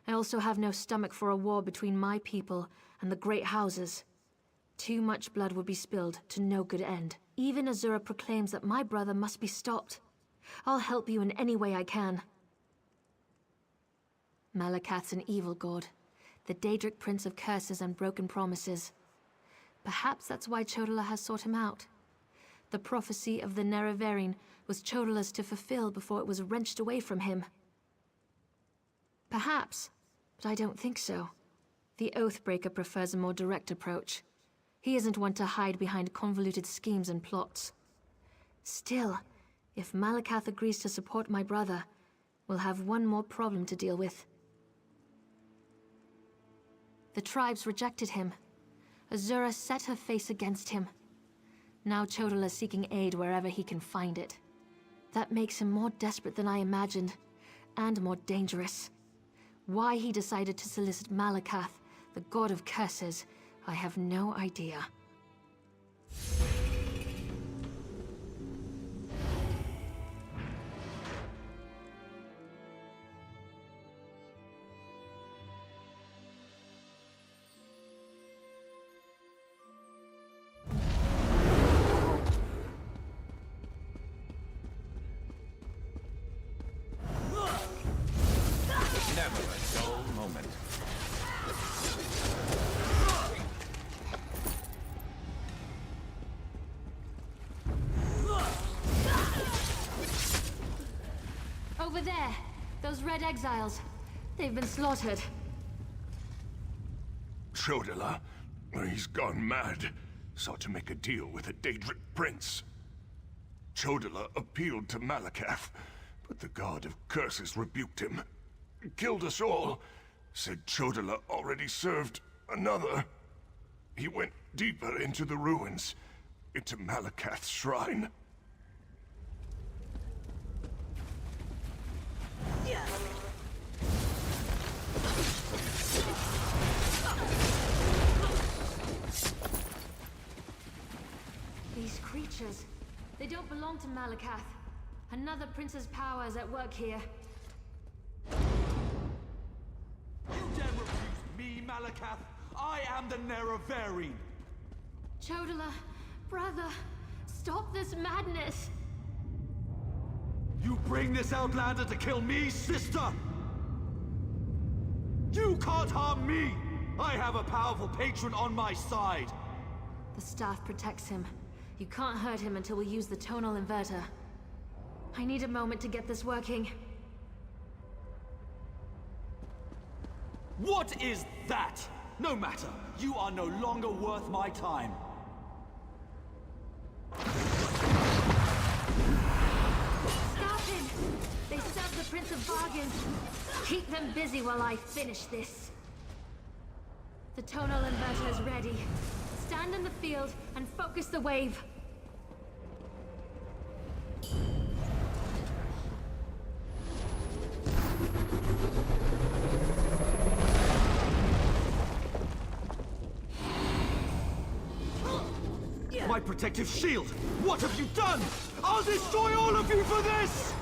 I also have no stomach for a war between my people and the Great Houses. Too much blood would be spilled to no good end. Even Azura proclaims that my brother must be stopped. I'll help you in any way I can. Malakath's an evil god, the Daedric Prince of curses and broken promises. Perhaps that's why Chodola has sought him out. The prophecy of the Nerevarine was Chodola's to fulfill before it was wrenched away from him. Perhaps, but I don't think so. The Oathbreaker prefers a more direct approach. He isn't one to hide behind convoluted schemes and plots. Still, if Malakath agrees to support my brother, we'll have one more problem to deal with. The tribes rejected him. Azura set her face against him. Now Chodola's seeking aid wherever he can find it. That makes him more desperate than I imagined, and more dangerous. Why he decided to solicit Malakath, the god of curses, I have no idea. Never a dull moment. Over there! Those red exiles. They've been slaughtered. Chodola, he's gone mad. Sought to make a deal with a Daedric prince. Chodola appealed to Malakath, but the god of curses rebuked him. Killed us all. Said Chodola already served another. He went deeper into the ruins, into Malakath's shrine. These creatures, they don't belong to Malakath. Another prince's power is at work here. You dare refuse me, Malakath? I am the Nerevarine! Chodola, brother, stop this madness! You bring this outlander to kill me, sister? You can't harm me! I have a powerful patron on my side! The staff protects him. You can't hurt him until we use the tonal inverter. I need a moment to get this working. What is that? No matter. You are no longer worth my time. Stop him! They serve the Prince of Bargains. Keep them busy while I finish this. The tonal inverter is ready. Stand in the field and focus the wave. My protective shield! What have you done? I'll destroy all of you for this!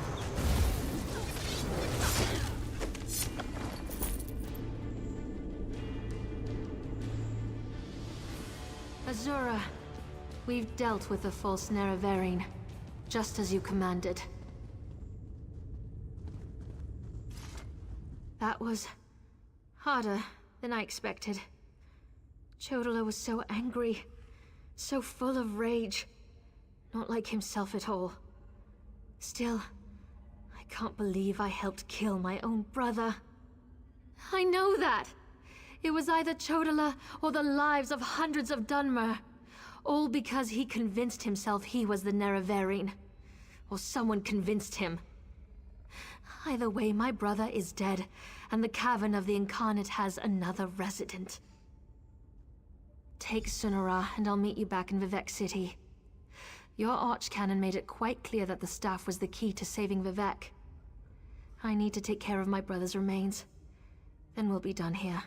Azura, we've dealt with the false Nerevarine, just as you commanded. That was harder than I expected. Chodala was so angry, so full of rage, not like himself at all. Still, I can't believe I helped kill my own brother. I know that! It was either Chodala or the lives of hundreds of Dunmer. All because he convinced himself he was the Nerevarine. Or someone convinced him. Either way, my brother is dead, and the Cavern of the Incarnate has another resident. Take Sunara, and I'll meet you back in Vivec City. Your Archcanon made it quite clear that the staff was the key to saving Vivec. I need to take care of my brother's remains. Then we'll be done here.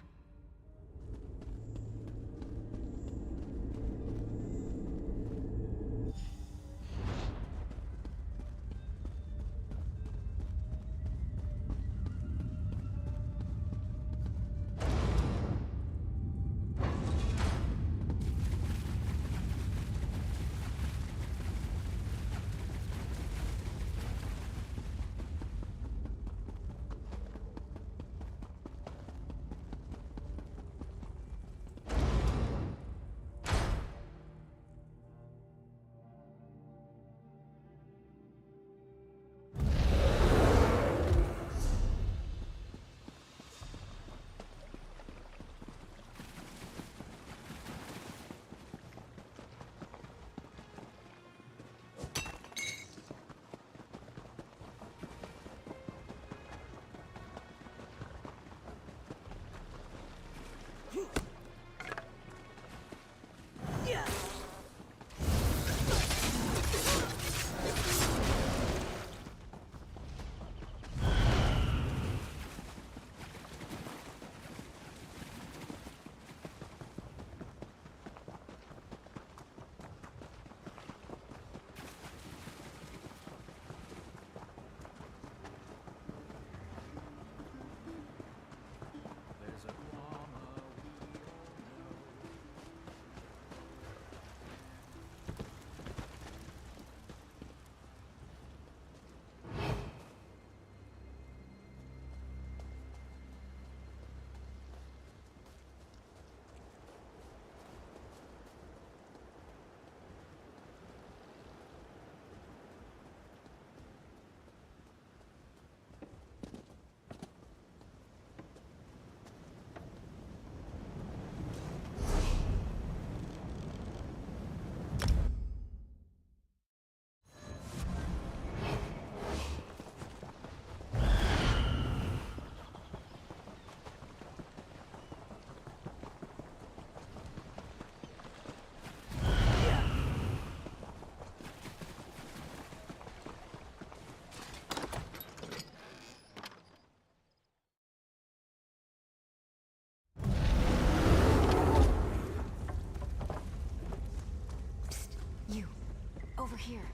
Over here.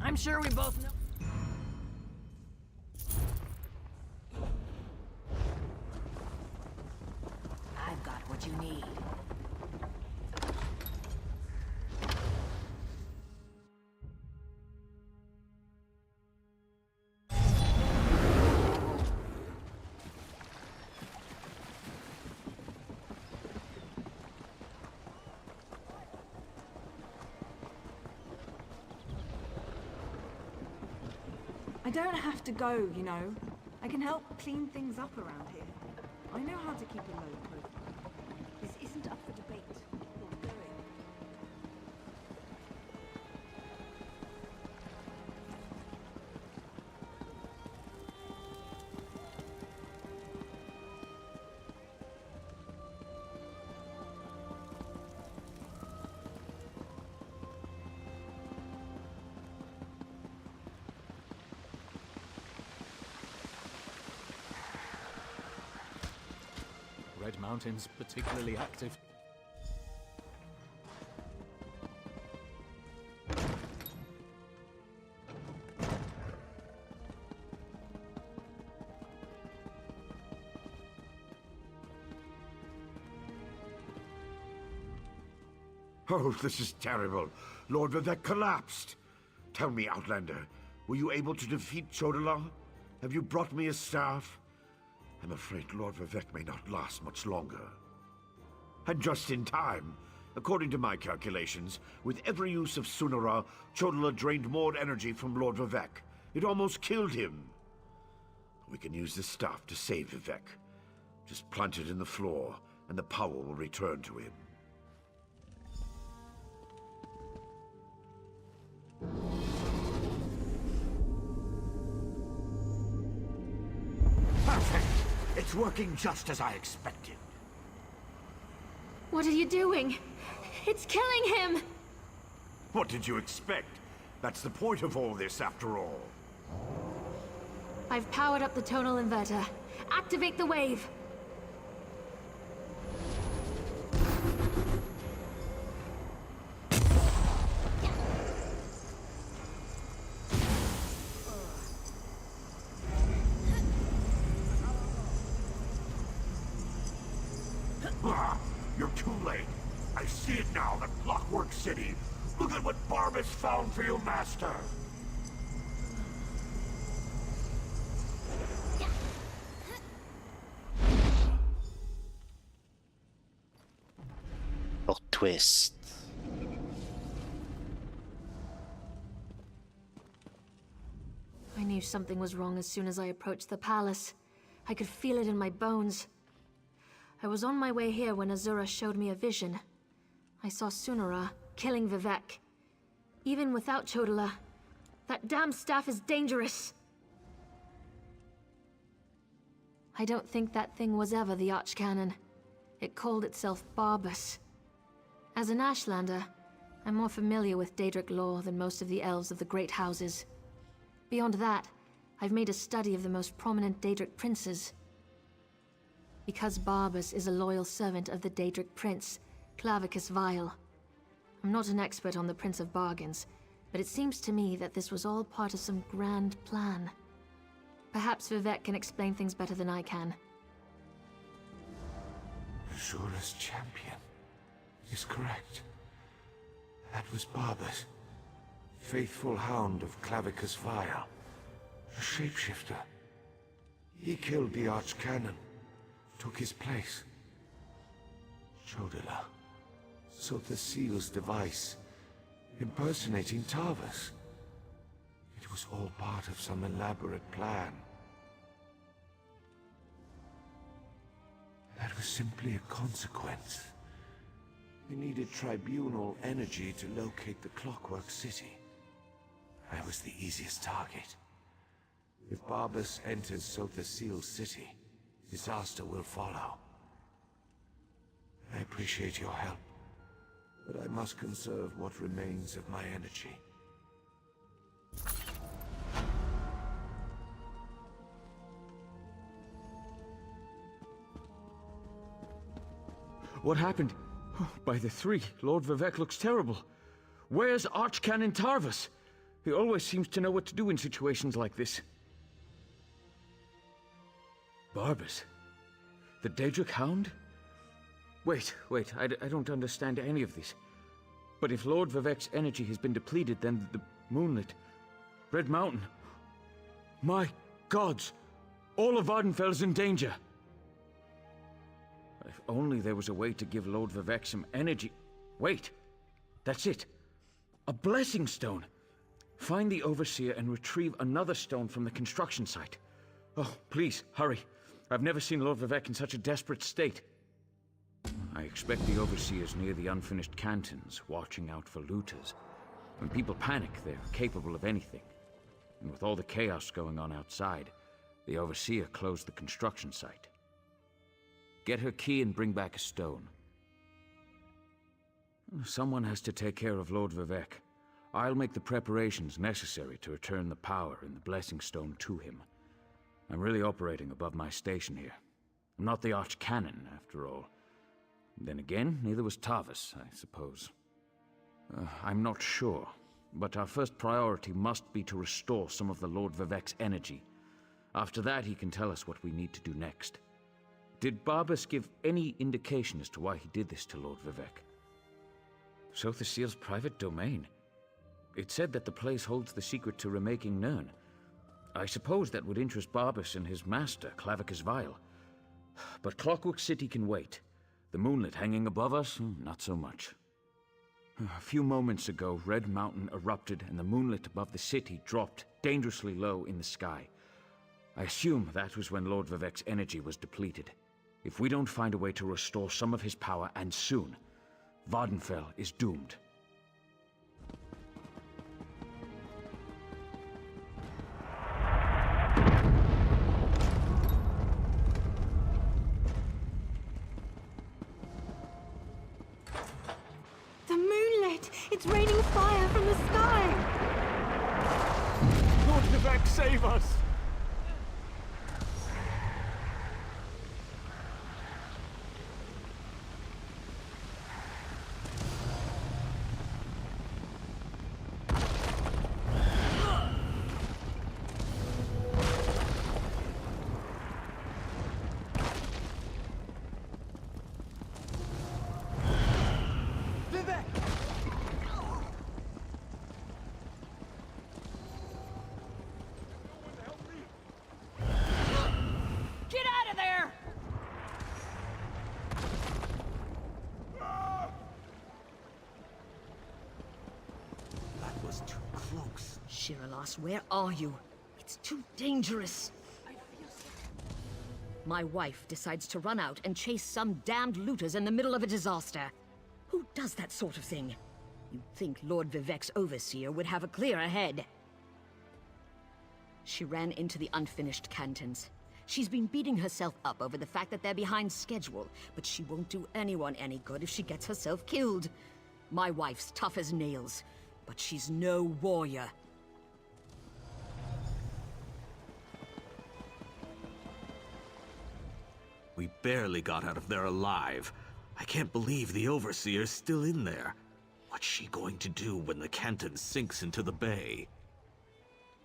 I'm sure we both know. I've got what you need. I don't have to go, you know. I can help clean things up around here. I know how to keep a low profile. This isn't up for debate. You're going. Red Mountain's particularly active. Oh, this is terrible. Lord Vivek collapsed. Tell me, Outlander, were you able to defeat Chodola? Have you brought me his staff? I'm afraid Lord Vivek may not last much longer. And just in time. According to my calculations, with every use of Sunara, Chodola drained more energy from Lord Vivek. It almost killed him. We can use this staff to save Vivek. Just plant it in the floor, and the power will return to him. Perfect! It's working just as I expected. What are you doing? It's killing him! What did you expect? That's the point of all this, after all. I've powered up the tonal inverter. Activate the wave! You're too late. I see it now, the Clockwork City. Look at what Barbas found for you, Master. Plot twist. I knew something was wrong as soon as I approached the palace. I could feel it in my bones. I was on my way here when Azura showed me a vision. I saw Sunara killing Vivek. Even without Chodola, that damn staff is dangerous. I don't think that thing was ever the Archcanon. It called itself Barbas. As an Ashlander, I'm more familiar with Daedric lore than most of the elves of the Great Houses. Beyond that, I've made a study of the most prominent Daedric princes. Because Barbas is a loyal servant of the Daedric prince, Clavicus Vile. I'm not an expert on the Prince of Bargains, but it seems to me that this was all part of some grand plan. Perhaps Vivek can explain things better than I can. Azura's champion is correct. That was Barbas, faithful hound of Clavicus Vile, a shapeshifter. He killed the Archcanon, took his place. Chodola sought the seal's device, impersonating Tarvas. It was all part of some elaborate plan. That was simply a consequence. We needed tribunal energy to locate the Clockwork City. I was the easiest target. If Barbas enters Sotha Seal's city, disaster will follow. I appreciate your help, but I must conserve what remains of my energy. What happened? Oh, by the three, Lord Vivek looks terrible. Where's Archcanon Tarvas? He always seems to know what to do in situations like this. Barbas? The Daedric Hound? Wait, I don't understand any of this. But if Lord Vivek's energy has been depleted, then the Moonlit, Red Mountain... My gods! All of Vardenfell's in danger! If only there was a way to give Lord Vivek some energy... Wait! That's it! A blessing stone! Find the Overseer and retrieve another stone from the construction site. Oh, please, hurry. I've never seen Lord Vivec in such a desperate state. I expect the Overseer's near the unfinished cantons, watching out for looters. When people panic, they're capable of anything. And with all the chaos going on outside, the Overseer closed the construction site. Get her key and bring back a stone. Someone has to take care of Lord Vivec. I'll make the preparations necessary to return the power and the Blessing Stone to him. I'm really operating above my station here. I'm not the Archcanon, after all. Then again, neither was Tavis, I suppose. I'm not sure, but our first priority must be to restore some of the Lord Vivec's energy. After that, he can tell us what we need to do next. Did Barbas give any indication as to why he did this to Lord Vivec? Sotha Seal's private domain. It said that the place holds the secret to remaking Nirn. I suppose that would interest Barbas and his master, Clavicus Vile. But Clockwork City can wait. The moonlit hanging above us, not so much. A few moments ago, Red Mountain erupted and the moonlit above the city dropped dangerously low in the sky. I assume that was when Lord Vivec's energy was depleted. If we don't find a way to restore some of his power, and soon, Vardenfell is doomed. The moonlit! It's raining fire from the sky! Lord Vivec, save us! Get out of there! That was too close. Shiralas, where are you? It's too dangerous. My wife decides to run out and chase some damned looters in the middle of a disaster. Who does that sort of thing? You'd think Lord Vivec's Overseer would have a clearer head. She ran into the unfinished cantons. She's been beating herself up over the fact that they're behind schedule, but she won't do anyone any good if she gets herself killed. My wife's tough as nails, but she's no warrior. We barely got out of there alive. I can't believe the Overseer's still in there. What's she going to do when the Canton sinks into the bay?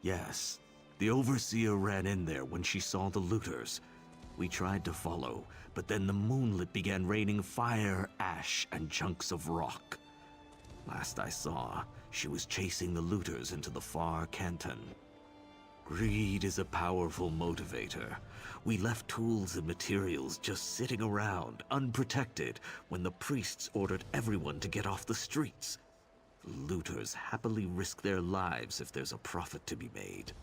Yes, the Overseer ran in there when she saw the looters. We tried to follow, but then the moonlit began raining fire, ash, and chunks of rock. Last I saw, she was chasing the looters into the far Canton. Greed is a powerful motivator. We left tools and materials just sitting around, unprotected, when the priests ordered everyone to get off the streets. The looters happily risk their lives if there's a profit to be made.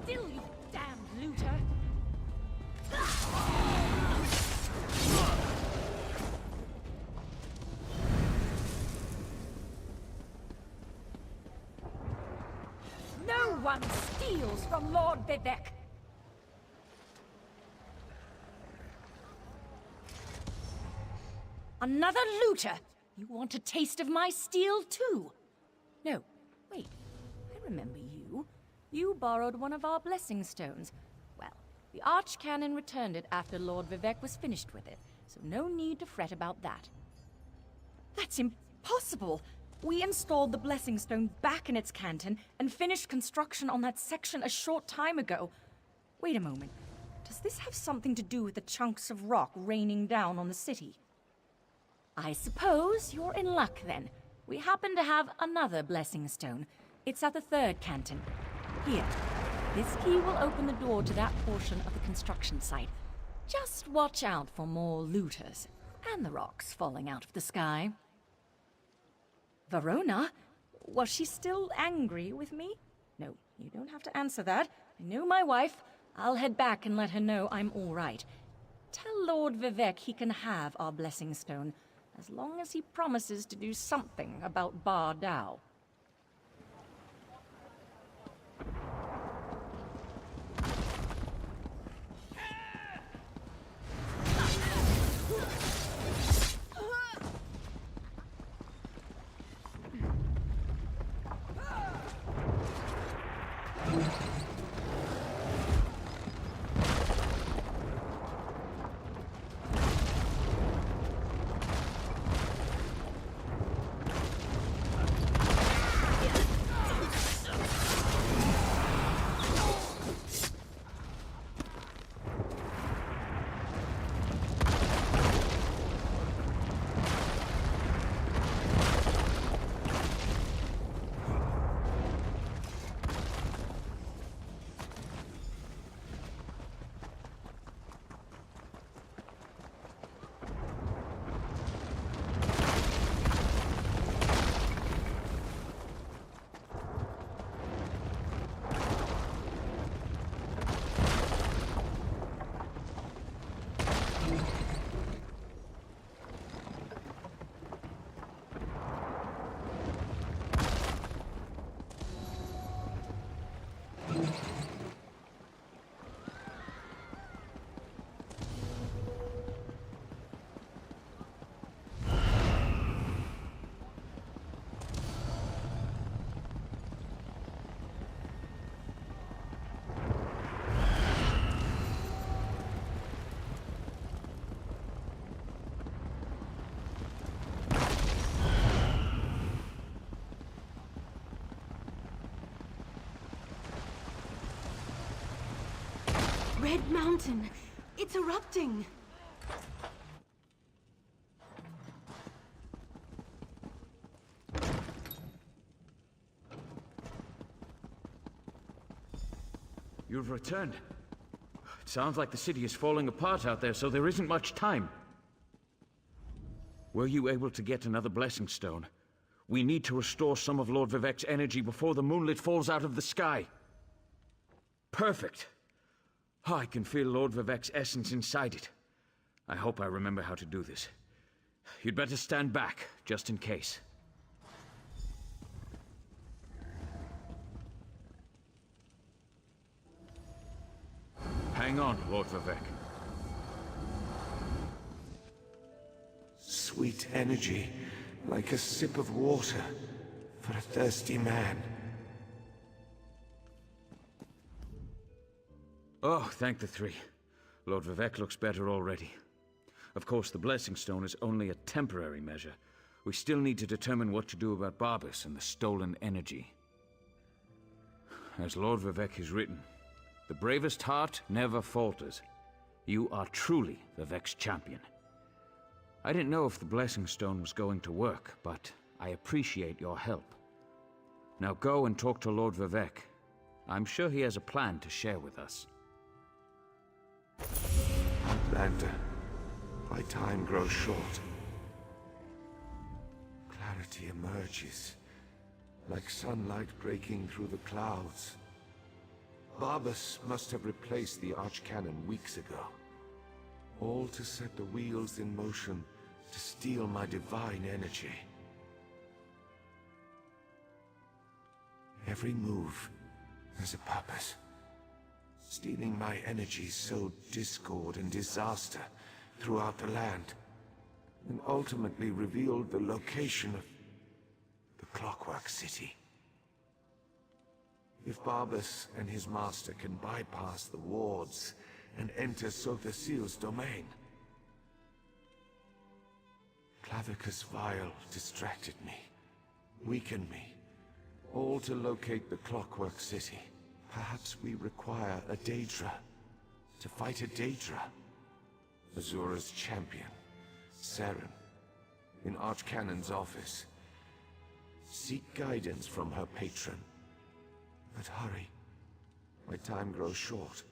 Still, you damned looter! No one steals from Lord Vivec! Another looter! You want a taste of my steel, too? No, wait. I remember you. You borrowed one of our blessing stones. Well, the Archcanon returned it after Lord Vivec was finished with it, so no need to fret about that. That's impossible! We installed the blessing stone back in its canton and finished construction on that section a short time ago. Wait a moment. Does this have something to do with the chunks of rock raining down on the city? I suppose you're in luck, then. We happen to have another blessing stone. It's at the third canton. Here. This key will open the door to that portion of the construction site. Just watch out for more looters, and the rocks falling out of the sky. Verona? Was she still angry with me? No, you don't have to answer that. I know my wife. I'll head back and let her know I'm all right. Tell Lord Vivek he can have our blessing stone, as long as he promises to do something about Bar Dao. Red Mountain! It's erupting! You've returned. It sounds like the city is falling apart out there, so there isn't much time. Were you able to get another blessing stone? We need to restore some of Lord Vivek's energy before the moonlit falls out of the sky. Perfect. I can feel Lord Vivek's essence inside it. I hope I remember how to do this. You'd better stand back, just in case. Hang on, Lord Vivek. Sweet energy, like a sip of water for a thirsty man. Oh, thank the three. Lord Vivek looks better already. Of course, the Blessing Stone is only a temporary measure. We still need to determine what to do about Barbas and the stolen energy. As Lord Vivek has written, the bravest heart never falters. You are truly Vivek's champion. I didn't know if the Blessing Stone was going to work, but I appreciate your help. Now go and talk to Lord Vivek. I'm sure he has a plan to share with us. Outlander, my time grows short. Clarity emerges, like sunlight breaking through the clouds. Barbas must have replaced the Archcanon weeks ago. All to set the wheels in motion to steal my divine energy. Every move has a purpose. Stealing my energy sowed discord and disaster throughout the land, and ultimately revealed the location of the Clockwork City. If Barbas and his master can bypass the wards and enter Sothasil's domain. Clavicus Vile distracted me, weakened me, all to locate the Clockwork City. Perhaps we require a Daedra to fight a Daedra. Azura's champion, Saren, in Archcanon's office. Seek guidance from her patron. But hurry. My time grows short.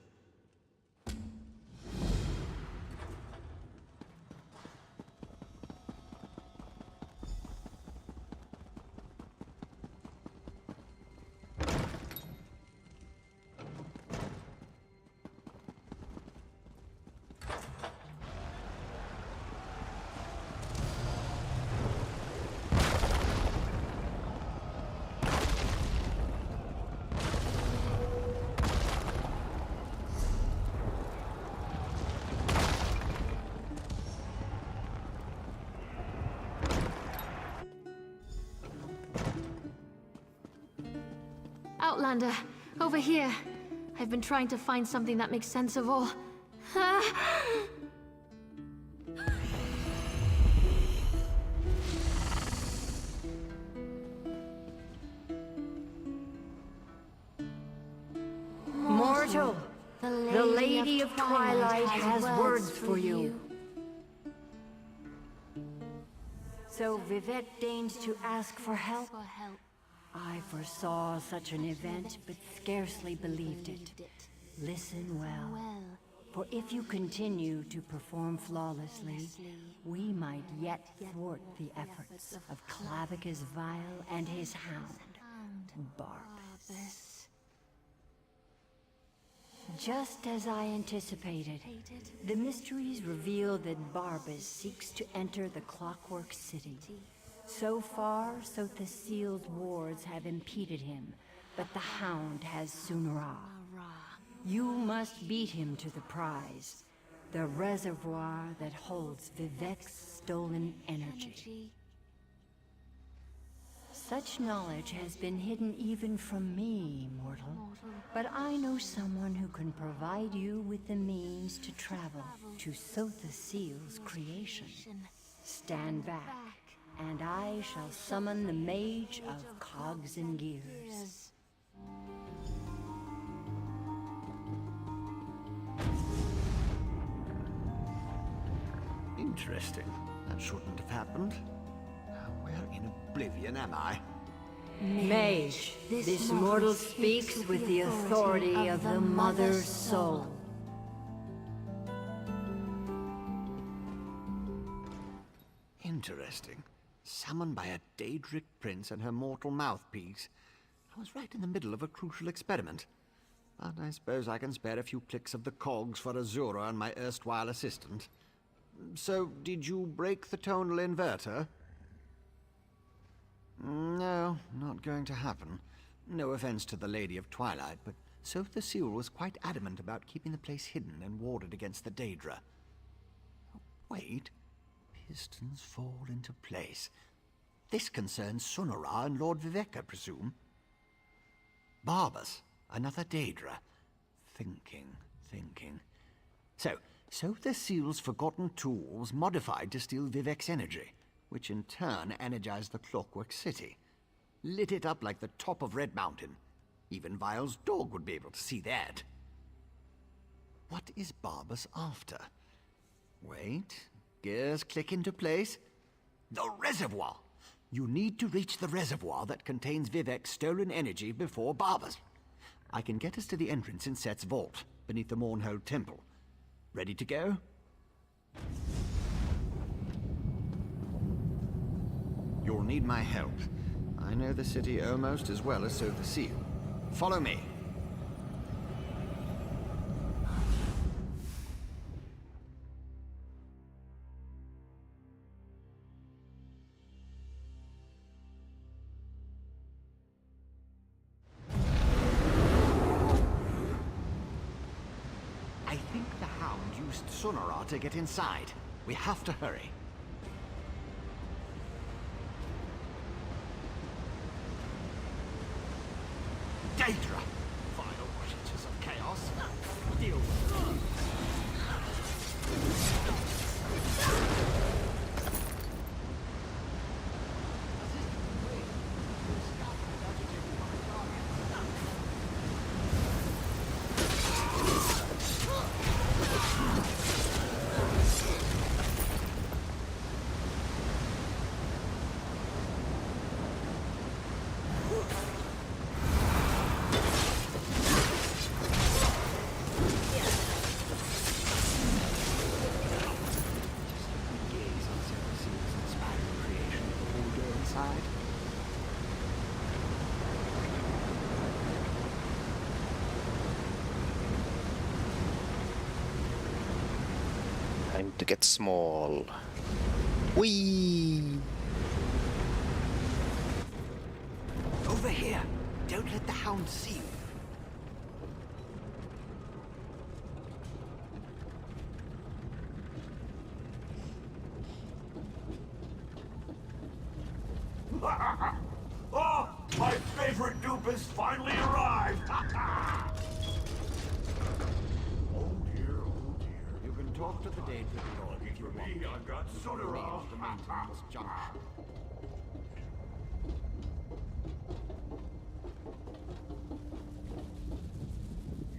Outlander, over here. I've been trying to find something that makes sense of all. Mortal, the Lady of Twilight has words for you. So Vivek deigns to ask for help. I foresaw such an event, but scarcely believed it. Listen well, for if you continue to perform flawlessly, we might yet thwart the efforts of Clavicus Vile and his hound, Barbas. Just as I anticipated, the mysteries reveal that Barbas seeks to enter the Clockwork City. So far, the sealed wards have impeded him, but the Hound has Sunra. You must beat him to the prize, the reservoir that holds Vivek's stolen energy. Such knowledge has been hidden even from me, mortal. But I know someone who can provide you with the means to travel to Sotha Seal's creation. Stand back, and I shall summon the Mage of Cogs and Gears. Interesting. That shouldn't have happened. Now, where in oblivion am I? Mage, this mortal speaks with the authority of the Mother's Soul. Interesting. Summoned by a Daedric prince and her mortal mouthpiece. I was right in the middle of a crucial experiment. But I suppose I can spare a few clicks of the cogs for Azura and my erstwhile assistant. So, did you break the tonal inverter? No, not going to happen. No offense to the Lady of Twilight, but Sotha Seal was quite adamant about keeping the place hidden and warded against the Daedra. Wait. Pistons fall into place. This concerns Sunara and Lord Vivek, I presume. Barbas, another Daedra. Thinking. So the Seal's forgotten tools modified to steal Vivek's energy, which in turn energized the Clockwork City. Lit it up like the top of Red Mountain. Even Vile's dog would be able to see that. What is Barbas after? Wait. Gears click into place. The reservoir! You need to reach the reservoir that contains Vivek's stolen energy before Barbas. I can get us to the entrance in Set's vault, beneath the Mournhold Temple. Ready to go? You'll need my help. I know the city almost as well as Sotha Seal. Follow me. I think the Hound used Sunara to get inside. We have to hurry. Daedra! Vile creatures of chaos. Deal with them. to get small. Whee! Over here. Don't let the hound see you. Oh, my favorite dupe has finally arrived! Oh dear. You can talk to the Daedric Lord if you want. I've got soda off. The maintenance junction.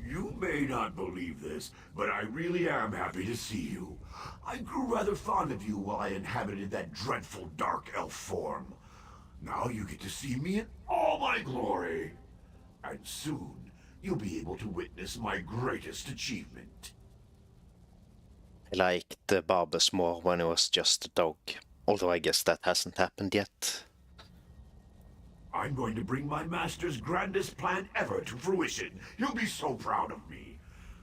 You may not believe this, but I really am happy to see you. I grew rather fond of you while I inhabited that dreadful dark elf form. Now you get to see me in all my glory. And soon, you'll be able to witness my greatest achievement. I liked Barbas more when it was just a dog. Although I guess that hasn't happened yet. I'm going to bring my master's grandest plan ever to fruition. You'll be so proud of me.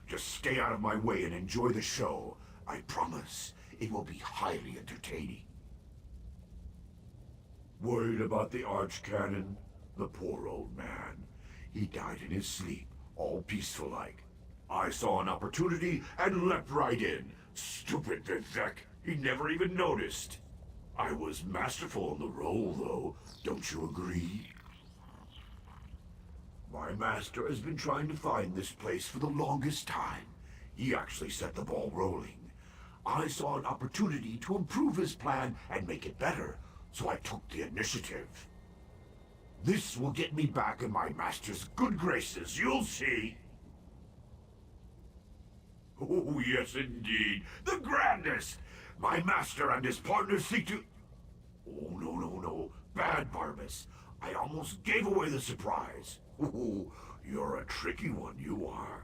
Just stay out of my way and enjoy the show. I promise it will be highly entertaining. Worried about the archcanon? The poor old man. He died in his sleep, all peaceful-like. I saw an opportunity and leapt right in. Stupid Vivek. He never even noticed. I was masterful in the role, though. Don't you agree? My master has been trying to find this place for the longest time. He actually set the ball rolling. I saw an opportunity to improve his plan and make it better, so I took the initiative. This will get me back in my master's good graces, you'll see. Oh, yes, indeed. The grandest! My master and his partner seek to... Oh, no. Bad, Barbas. I almost gave away the surprise. Oh, you're a tricky one, you are.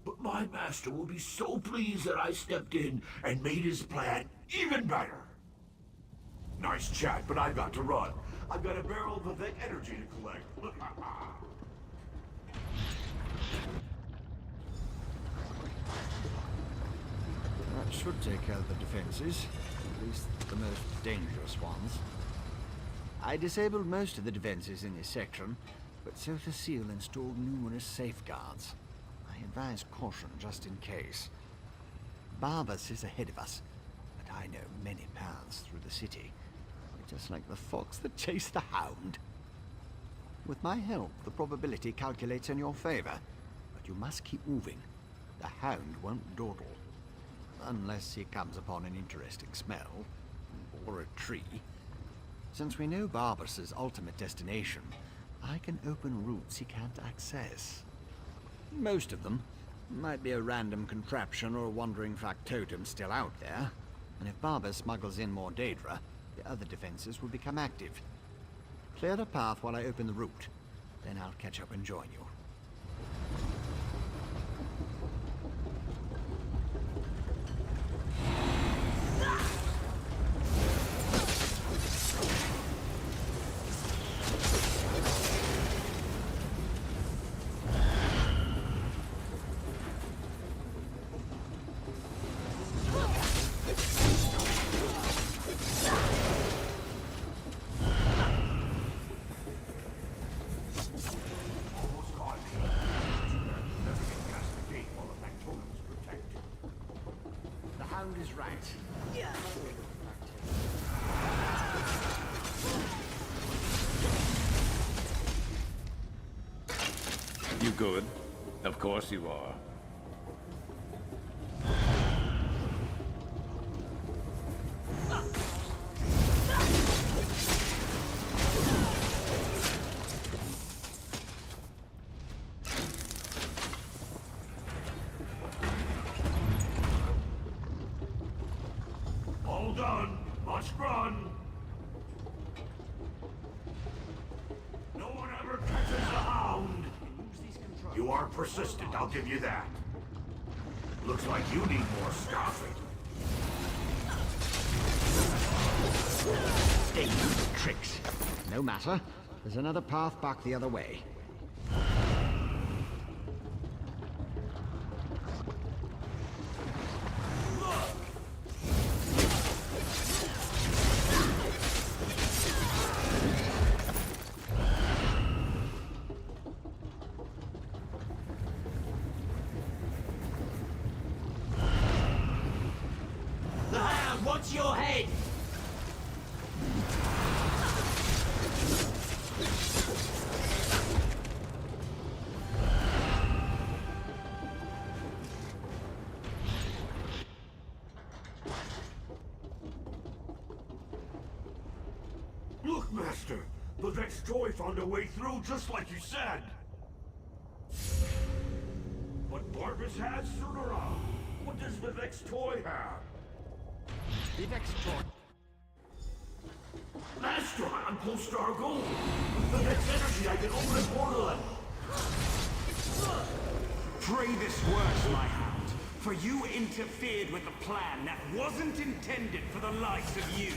But my master will be so pleased that I stepped in and made his plan even better. Nice chat, but I've got to run. I've got a barrel of Vivek energy to collect. That should take care of the defenses, at least the most dangerous ones. I disabled most of the defenses in this section, but Sotha Seal installed numerous safeguards. I advise caution just in case. Barbas is ahead of us, but I know many paths through the city. Just like the fox that chased the hound. With my help, the probability calculates in your favor, but you must keep moving. The hound won't dawdle. Unless he comes upon an interesting smell, or a tree. Since we know Barbas's ultimate destination, I can open routes he can't access. Most of them. Might be a random contraption or a wandering factotum still out there. And if Barbas smuggles in more Daedra, the other defenses will become active. Clear a path while I open the route. Then I'll catch up and join you. Is right. Yeah. You good? Of course you are. All done. Must run. No one ever catches the hound. You are persistent, I'll give you that. Looks like you need more staffing. Dangerous tricks. No matter. There's another path back the other way. Master! The Vex toy found a way through just like you said! But Barbas has Sunara! What does the Vex toy have? The Vex toy. Master, I'm Polestar Gold! With the Vex energy, I can open a portal and... Pray this works, my hound, for you interfered with a plan that wasn't intended for the likes of you.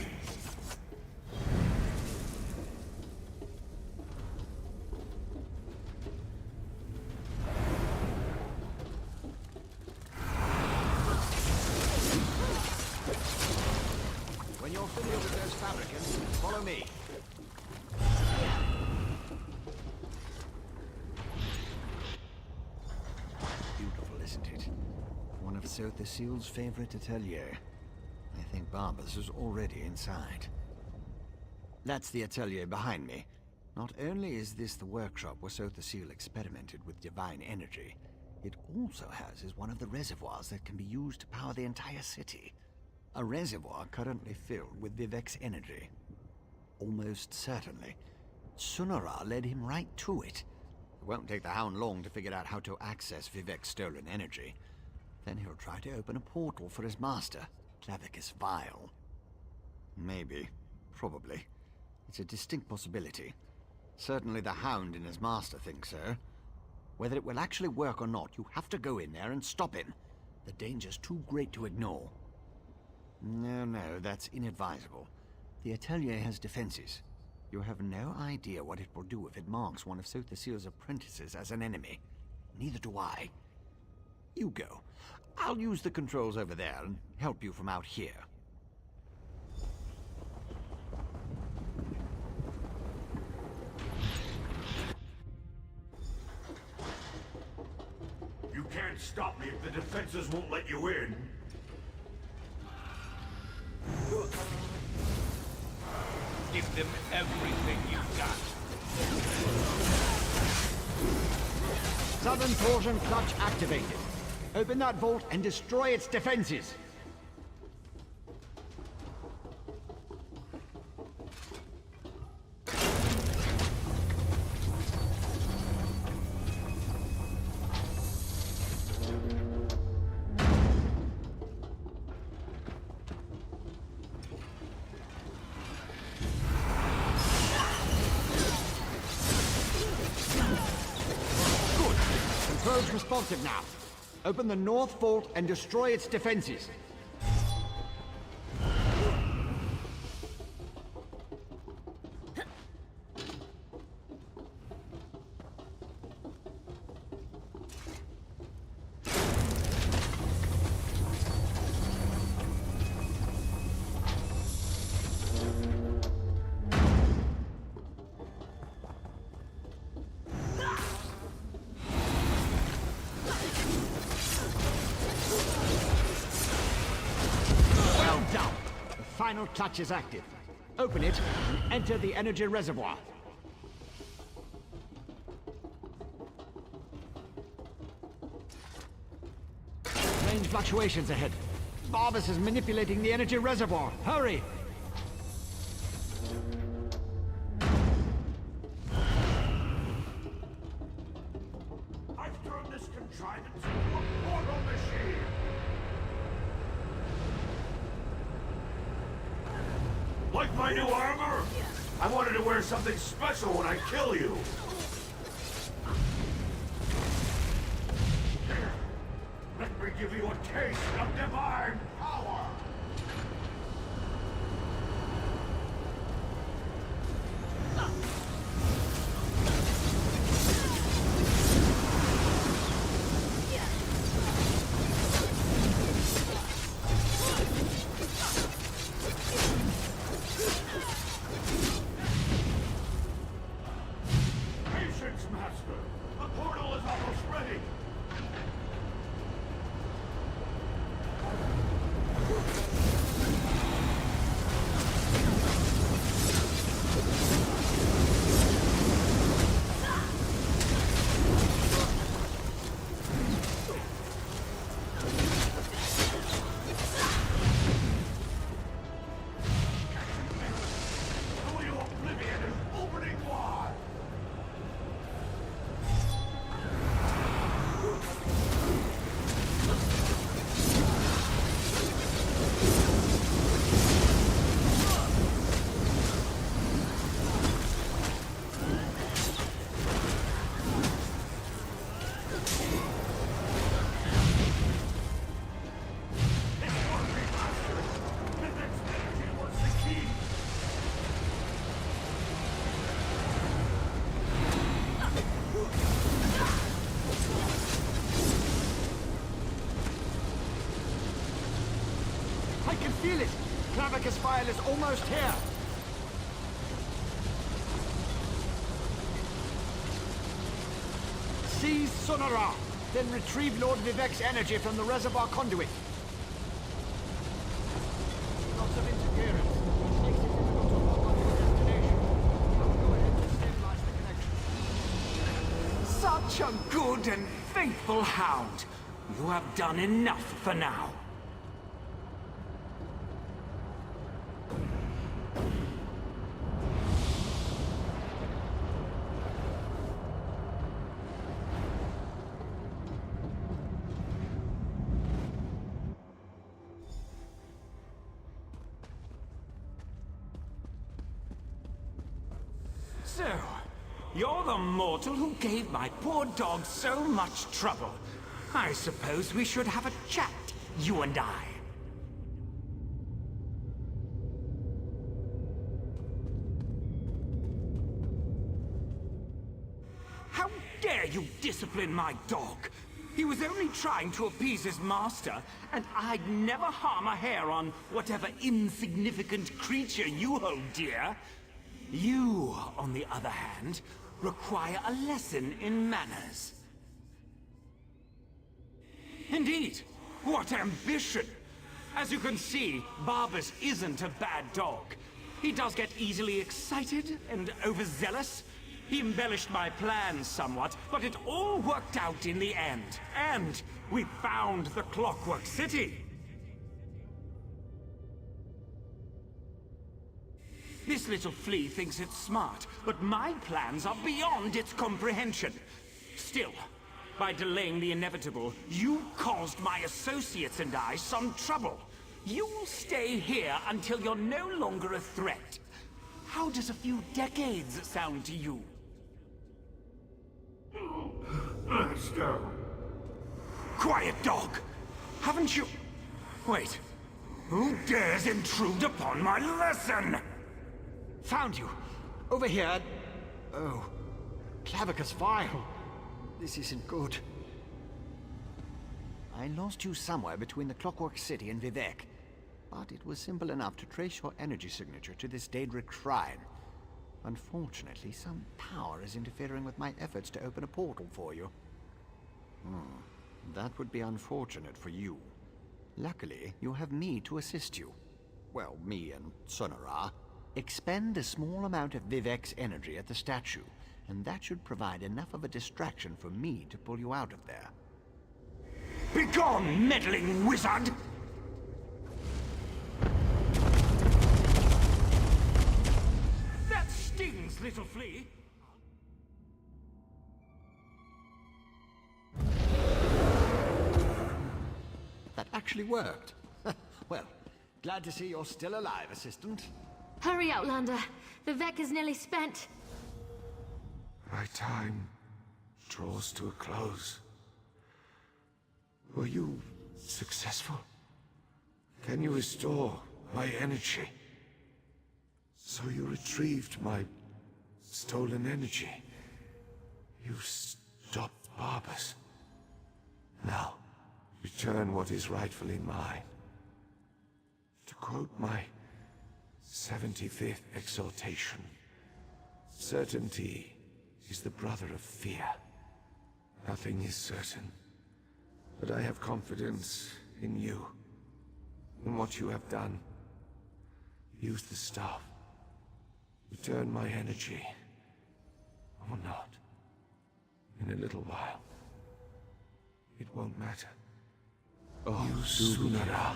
When you're familiar with those fabricants, follow me. Beautiful, isn't it? One of Sotha Seal's favorite atelier. I think Barbas is already inside. That's the atelier behind me. Not only is this the workshop where Sotha Seal experimented with divine energy, it also houses one of the reservoirs that can be used to power the entire city. A reservoir currently filled with Vivek's energy. Almost certainly, Sunara led him right to it. It won't take the Hound long to figure out how to access Vivek's stolen energy. Then he'll try to open a portal for his master, Clavicus Vile. Maybe. Probably. It's a distinct possibility. Certainly the Hound and his master think so. Whether it will actually work or not, you have to go in there and stop him. The danger's too great to ignore. No, that's inadvisable. The atelier has defenses. You have no idea what it will do if it marks one of Sotha Seal's apprentices as an enemy. Neither do I. You go. I'll use the controls over there and help you from out here. You can't stop me if the defenses won't let you in. Give them everything you've got. Southern torsion clutch activated. Open that vault and destroy its defenses. Controls responsive now. Open the north vault and destroy its defenses. Final clutch is active. Open it and enter the energy reservoir. Range fluctuations ahead. Barbas is manipulating the energy reservoir. Hurry! I've turned this contrivance into a portal machine! Like my new armor? I wanted to wear something special when I kill you. Here, let me give you a taste of divine power. Master, the portal is almost ready. Clavicus file is almost here! Seize Sonora, then retrieve Lord Vivek's energy from the reservoir conduit. Lots of interference. Makes it difficult to lock onto the destination. I'll go ahead to stabilize the connection. Such a good and faithful hound. You have done enough for now. So, you're the mortal who gave my poor dog so much trouble. I suppose we should have a chat, you and I. How dare you discipline my dog? He was only trying to appease his master, and I'd never harm a hair on whatever insignificant creature you hold dear. You, on the other hand, require a lesson in manners. Indeed, what ambition! As you can see, Barbas isn't a bad dog. He does get easily excited and overzealous. He embellished my plans somewhat, but it all worked out in the end. And we found the Clockwork City. This little flea thinks it's smart, but my plans are beyond its comprehension. Still, by delaying the inevitable, you caused my associates and I some trouble. You will stay here until you're no longer a threat. How does a few decades sound to you? Let's go. Quiet, dog! Haven't you... Wait. Who dares intrude upon my lesson? Found you! Over here! Oh. Clavicus file! This isn't good. I lost you somewhere between the Clockwork City and Vivek. But it was simple enough to trace your energy signature to this Daedric shrine. Unfortunately, some power is interfering with my efforts to open a portal for you. That would be unfortunate for you. Luckily, you have me to assist you. Well, me and Sonora. Expend a small amount of Vivek's energy at the statue, and that should provide enough of a distraction for me to pull you out of there. Begone, meddling wizard! That stings, little flea! That actually worked. Well, glad to see you're still alive, Assistant. Hurry, Outlander. Vivek is nearly spent. My time draws to a close. Were you successful? Can you restore my energy? So you retrieved my stolen energy. You stopped Barbas. Now, return what is rightfully mine. To quote my 75th exhortation, certainty is the brother of fear. Nothing is certain, but I have confidence in you, in what you have done. Use the staff. Return my energy, or not. In a little while, it won't matter. Use Sunara,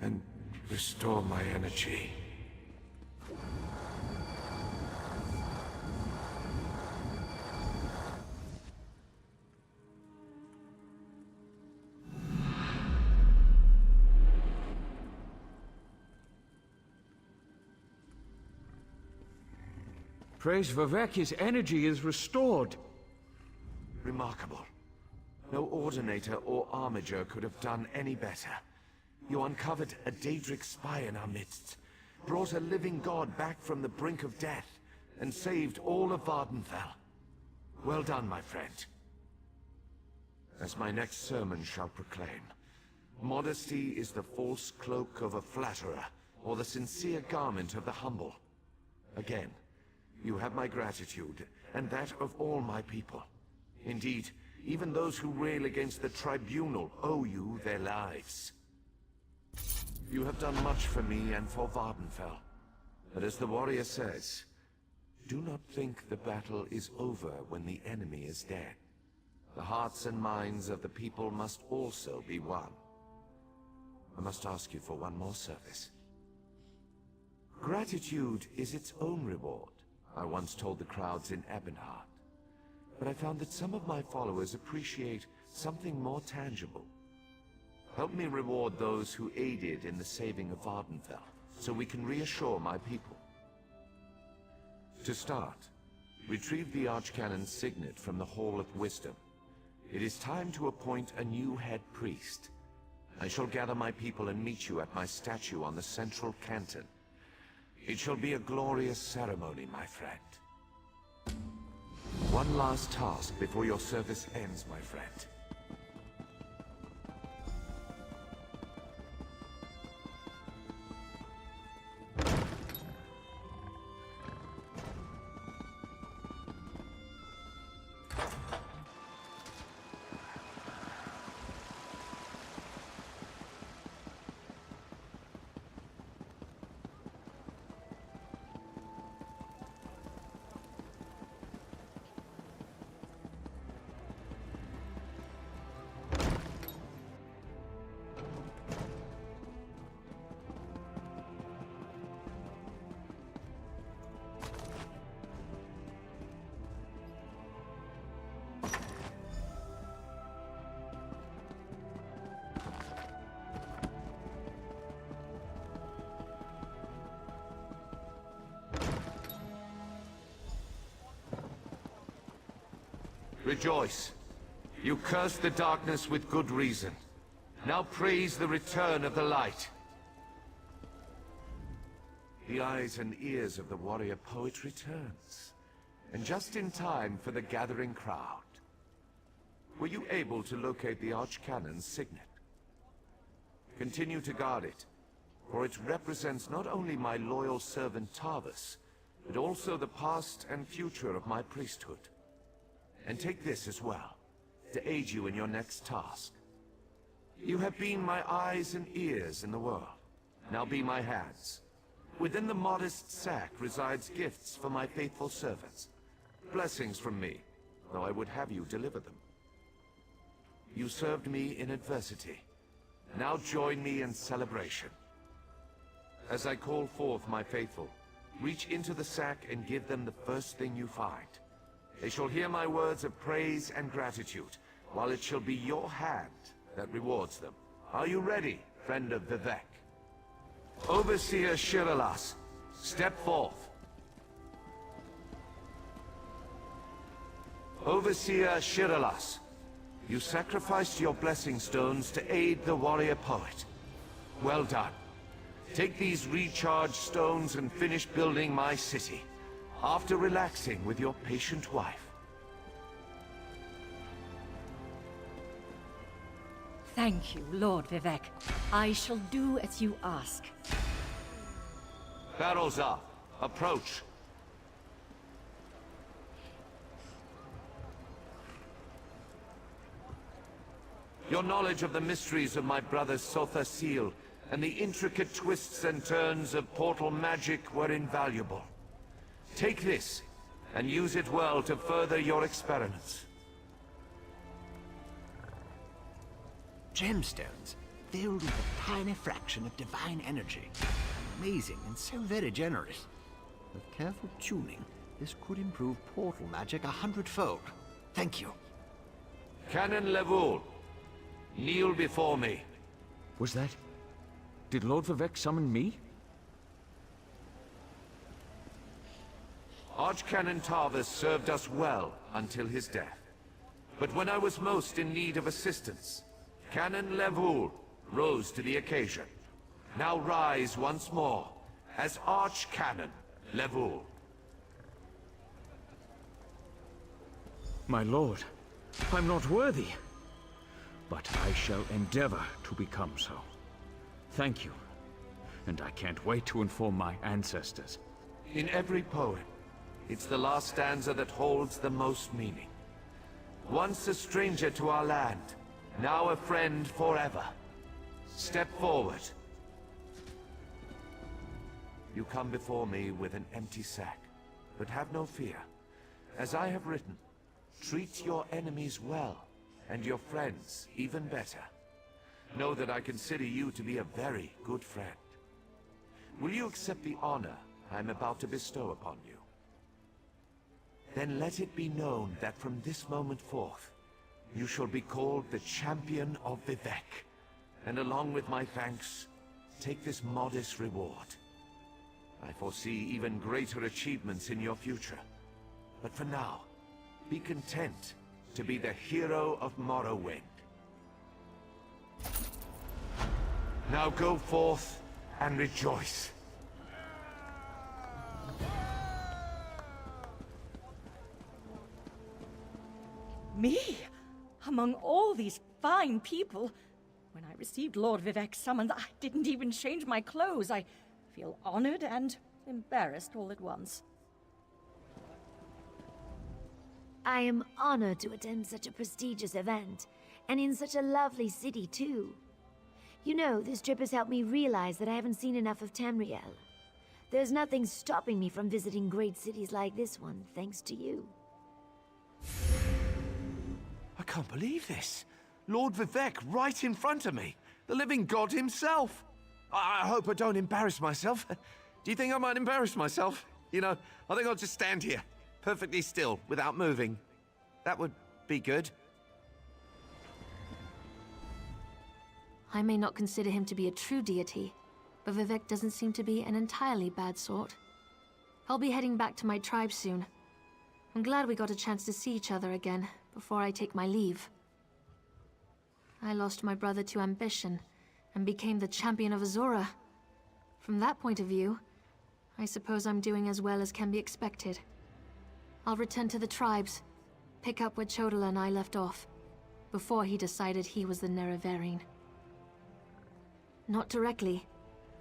and restore my energy. Praise Vivek, his energy is restored. Remarkable. No Ordinator or Armiger could have done any better. You uncovered a Daedric spy in our midst, brought a living god back from the brink of death, and saved all of Vardenfell. Well done, my friend. As my next sermon shall proclaim, Modesty is the false cloak of a flatterer, or the sincere garment of the humble. Again, you have my gratitude, and that of all my people. Indeed, even those who rail against the Tribunal owe you their lives. You have done much for me and for Vardenfell. But as the warrior says, do not think the battle is over when the enemy is dead. The hearts and minds of the people must also be won. I must ask you for one more service. Gratitude is its own reward, I once told the crowds in Ebonheart. But I found that some of my followers appreciate something more tangible. Help me reward those who aided in the saving of Vardenfell, so we can reassure my people. To start, retrieve the Archcanon's signet from the Hall of Wisdom. It is time to appoint a new head priest. I shall gather my people and meet you at my statue on the central canton. It shall be a glorious ceremony, my friend. One last task before your service ends, my friend. Rejoice. You cursed the darkness with good reason. Now praise the return of the light. The eyes and ears of the warrior poet returns, and just in time for the gathering crowd. Were you able to locate the Archcanon's signet? Continue to guard it, for it represents not only my loyal servant Tarvis, but also the past and future of my priesthood. And take this as well, to aid you in your next task. You have been my eyes and ears in the world. Now be my hands. Within the modest sack resides gifts for my faithful servants. Blessings from me, though I would have you deliver them. You served me in adversity. Now join me in celebration. As I call forth my faithful, reach into the sack and give them the first thing you find. They shall hear my words of praise and gratitude, while it shall be your hand that rewards them. Are you ready, friend of Vivek? Overseer Shiralas, step forth. Overseer Shiralas, you sacrificed your blessing stones to aid the warrior poet. Well done. Take these recharged stones and finish building my city, after relaxing with your patient wife. Thank you, Lord Vivek. I shall do as you ask. Barrels up. Approach. Your knowledge of the mysteries of my brother Sotha Seal and the intricate twists and turns of portal magic were invaluable. Take this, and use it well to further your experiments. Gemstones, filled with a tiny fraction of divine energy. Amazing and so very generous. With careful tuning, this could improve portal magic 100-fold. Thank you. Canon Levoul, kneel before me. Was that... Did Lord Vivek summon me? Archcanon Tarvis served us well until his death. But when I was most in need of assistance, Canon Levoul rose to the occasion. Now rise once more as Archcanon Levoul. My lord, I'm not worthy. but I shall endeavor to become so. Thank you, and I can't wait to inform my ancestors. In every poem, it's the last stanza that holds the most meaning. Once a stranger to our land, now a friend forever. Step forward. You come before me with an empty sack, but have no fear. As I have written, treat your enemies well, and your friends even better. Know that I consider you to be a very good friend. Will you accept the honor I'm about to bestow upon you? Then let it be known that from this moment forth, you shall be called the Champion of Vivec, and along with my thanks, take this modest reward. I foresee even greater achievements in your future. But for now, be content to be the hero of Morrowind. Now go forth and rejoice. Me? Among all these fine people? When I received Lord Vivec's summons, I didn't even change my clothes. I feel honored and embarrassed all at once. I am honored to attend such a prestigious event, and in such a lovely city, too. You know, this trip has helped me realize that I haven't seen enough of Tamriel. There's nothing stopping me from visiting great cities like this one, thanks to you. I can't believe this. Lord Vivec right in front of me. The living god himself. I hope I don't embarrass myself. Do you think I might embarrass myself? You know, I think I'll just stand here, perfectly still, without moving. That would be good. I may not consider him to be a true deity, but Vivec doesn't seem to be an entirely bad sort. I'll be heading back to my tribe soon. I'm glad we got a chance to see each other again before I take my leave. I lost my brother to ambition and became the champion of Azora. From that point of view, I suppose I'm doing as well as can be expected. I'll return to the tribes, pick up where Chodola and I left off, before he decided he was the Nerevarine. Not directly,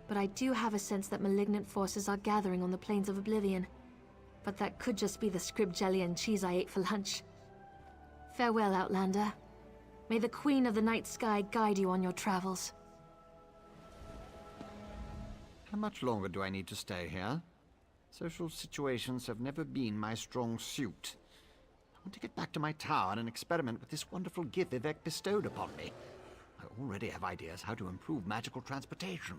but I do have a sense that malignant forces are gathering on the plains of Oblivion. But that could just be the scrib jelly and cheese I ate for lunch. Farewell, Outlander. May the Queen of the Night Sky guide you on your travels. How much longer do I need to stay here? Social situations have never been my strong suit. I want to get back to my tower and experiment with this wonderful gift Vivec bestowed upon me. I already have ideas how to improve magical transportation.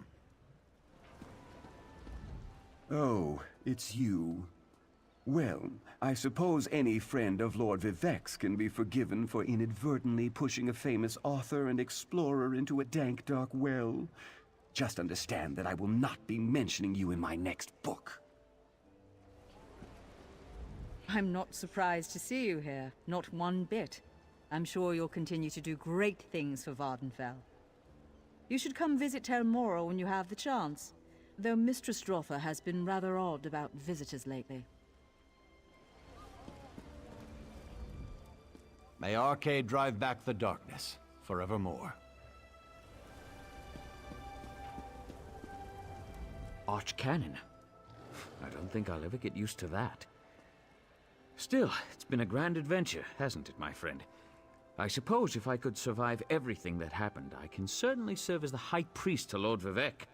Oh, it's you. Well, I suppose any friend of Lord Vivec's can be forgiven for inadvertently pushing a famous author and explorer into a dank, dark well. Just understand that I will not be mentioning you in my next book. I'm not surprised to see you here, not one bit. I'm sure you'll continue to do great things for Vardenfell. You should come visit Tel Mora when you have the chance, though Mistress Drotha has been rather odd about visitors lately. May Arcade drive back the darkness, forevermore. Archcanon? I don't think I'll ever get used to that. Still, it's been a grand adventure, hasn't it, my friend? I suppose if I could survive everything that happened, I can certainly serve as the High Priest to Lord Vivec.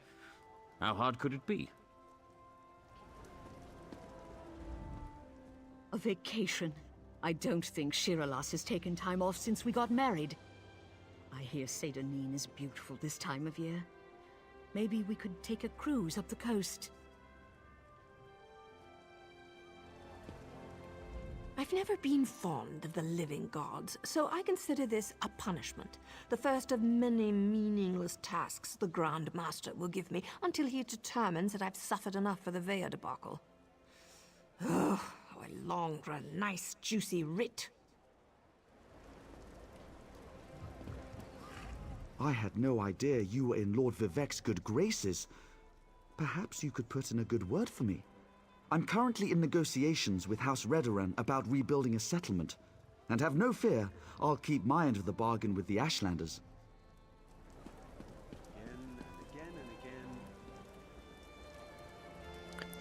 How hard could it be? A vacation. I don't think Shiralas has taken time off since we got married. I hear Seydonin is beautiful this time of year. Maybe we could take a cruise up the coast. I've never been fond of the living gods, so I consider this a punishment. The first of many meaningless tasks the Grand Master will give me until he determines that I've suffered enough for the Vea debacle. Oh, how I long for a nice, juicy writ. I had no idea you were in Lord Vivec's good graces. Perhaps you could put in a good word for me. I'm currently in negotiations with House Redoran about rebuilding a settlement. And have no fear, I'll keep my end of the bargain with the Ashlanders.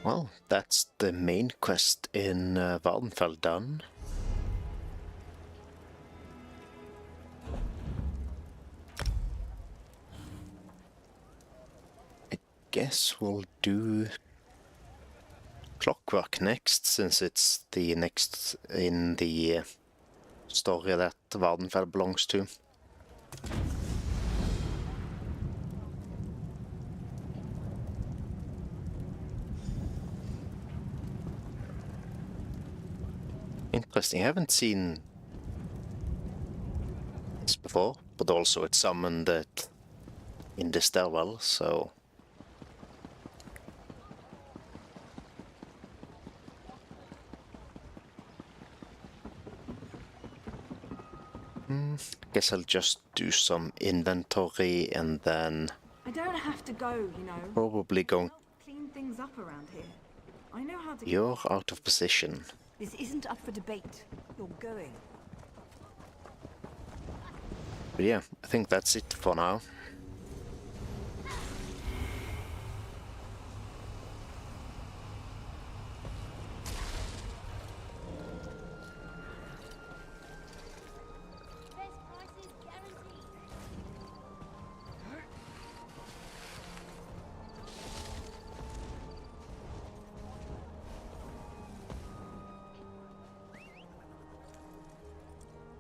Well, that's the main quest in Vardenfell done. I guess we'll do Clockwork next, since it's the next in the story that Vardenfell belongs to. Interesting, I haven't seen this before, but also it's summoned it in the stairwell, so... Guess I'll just do some inventory and then I don't have to go, you know. probably going... Clean things up around here. I know how to... You're out of position. This isn't up for debate. You're going. But yeah, I think that's it for now.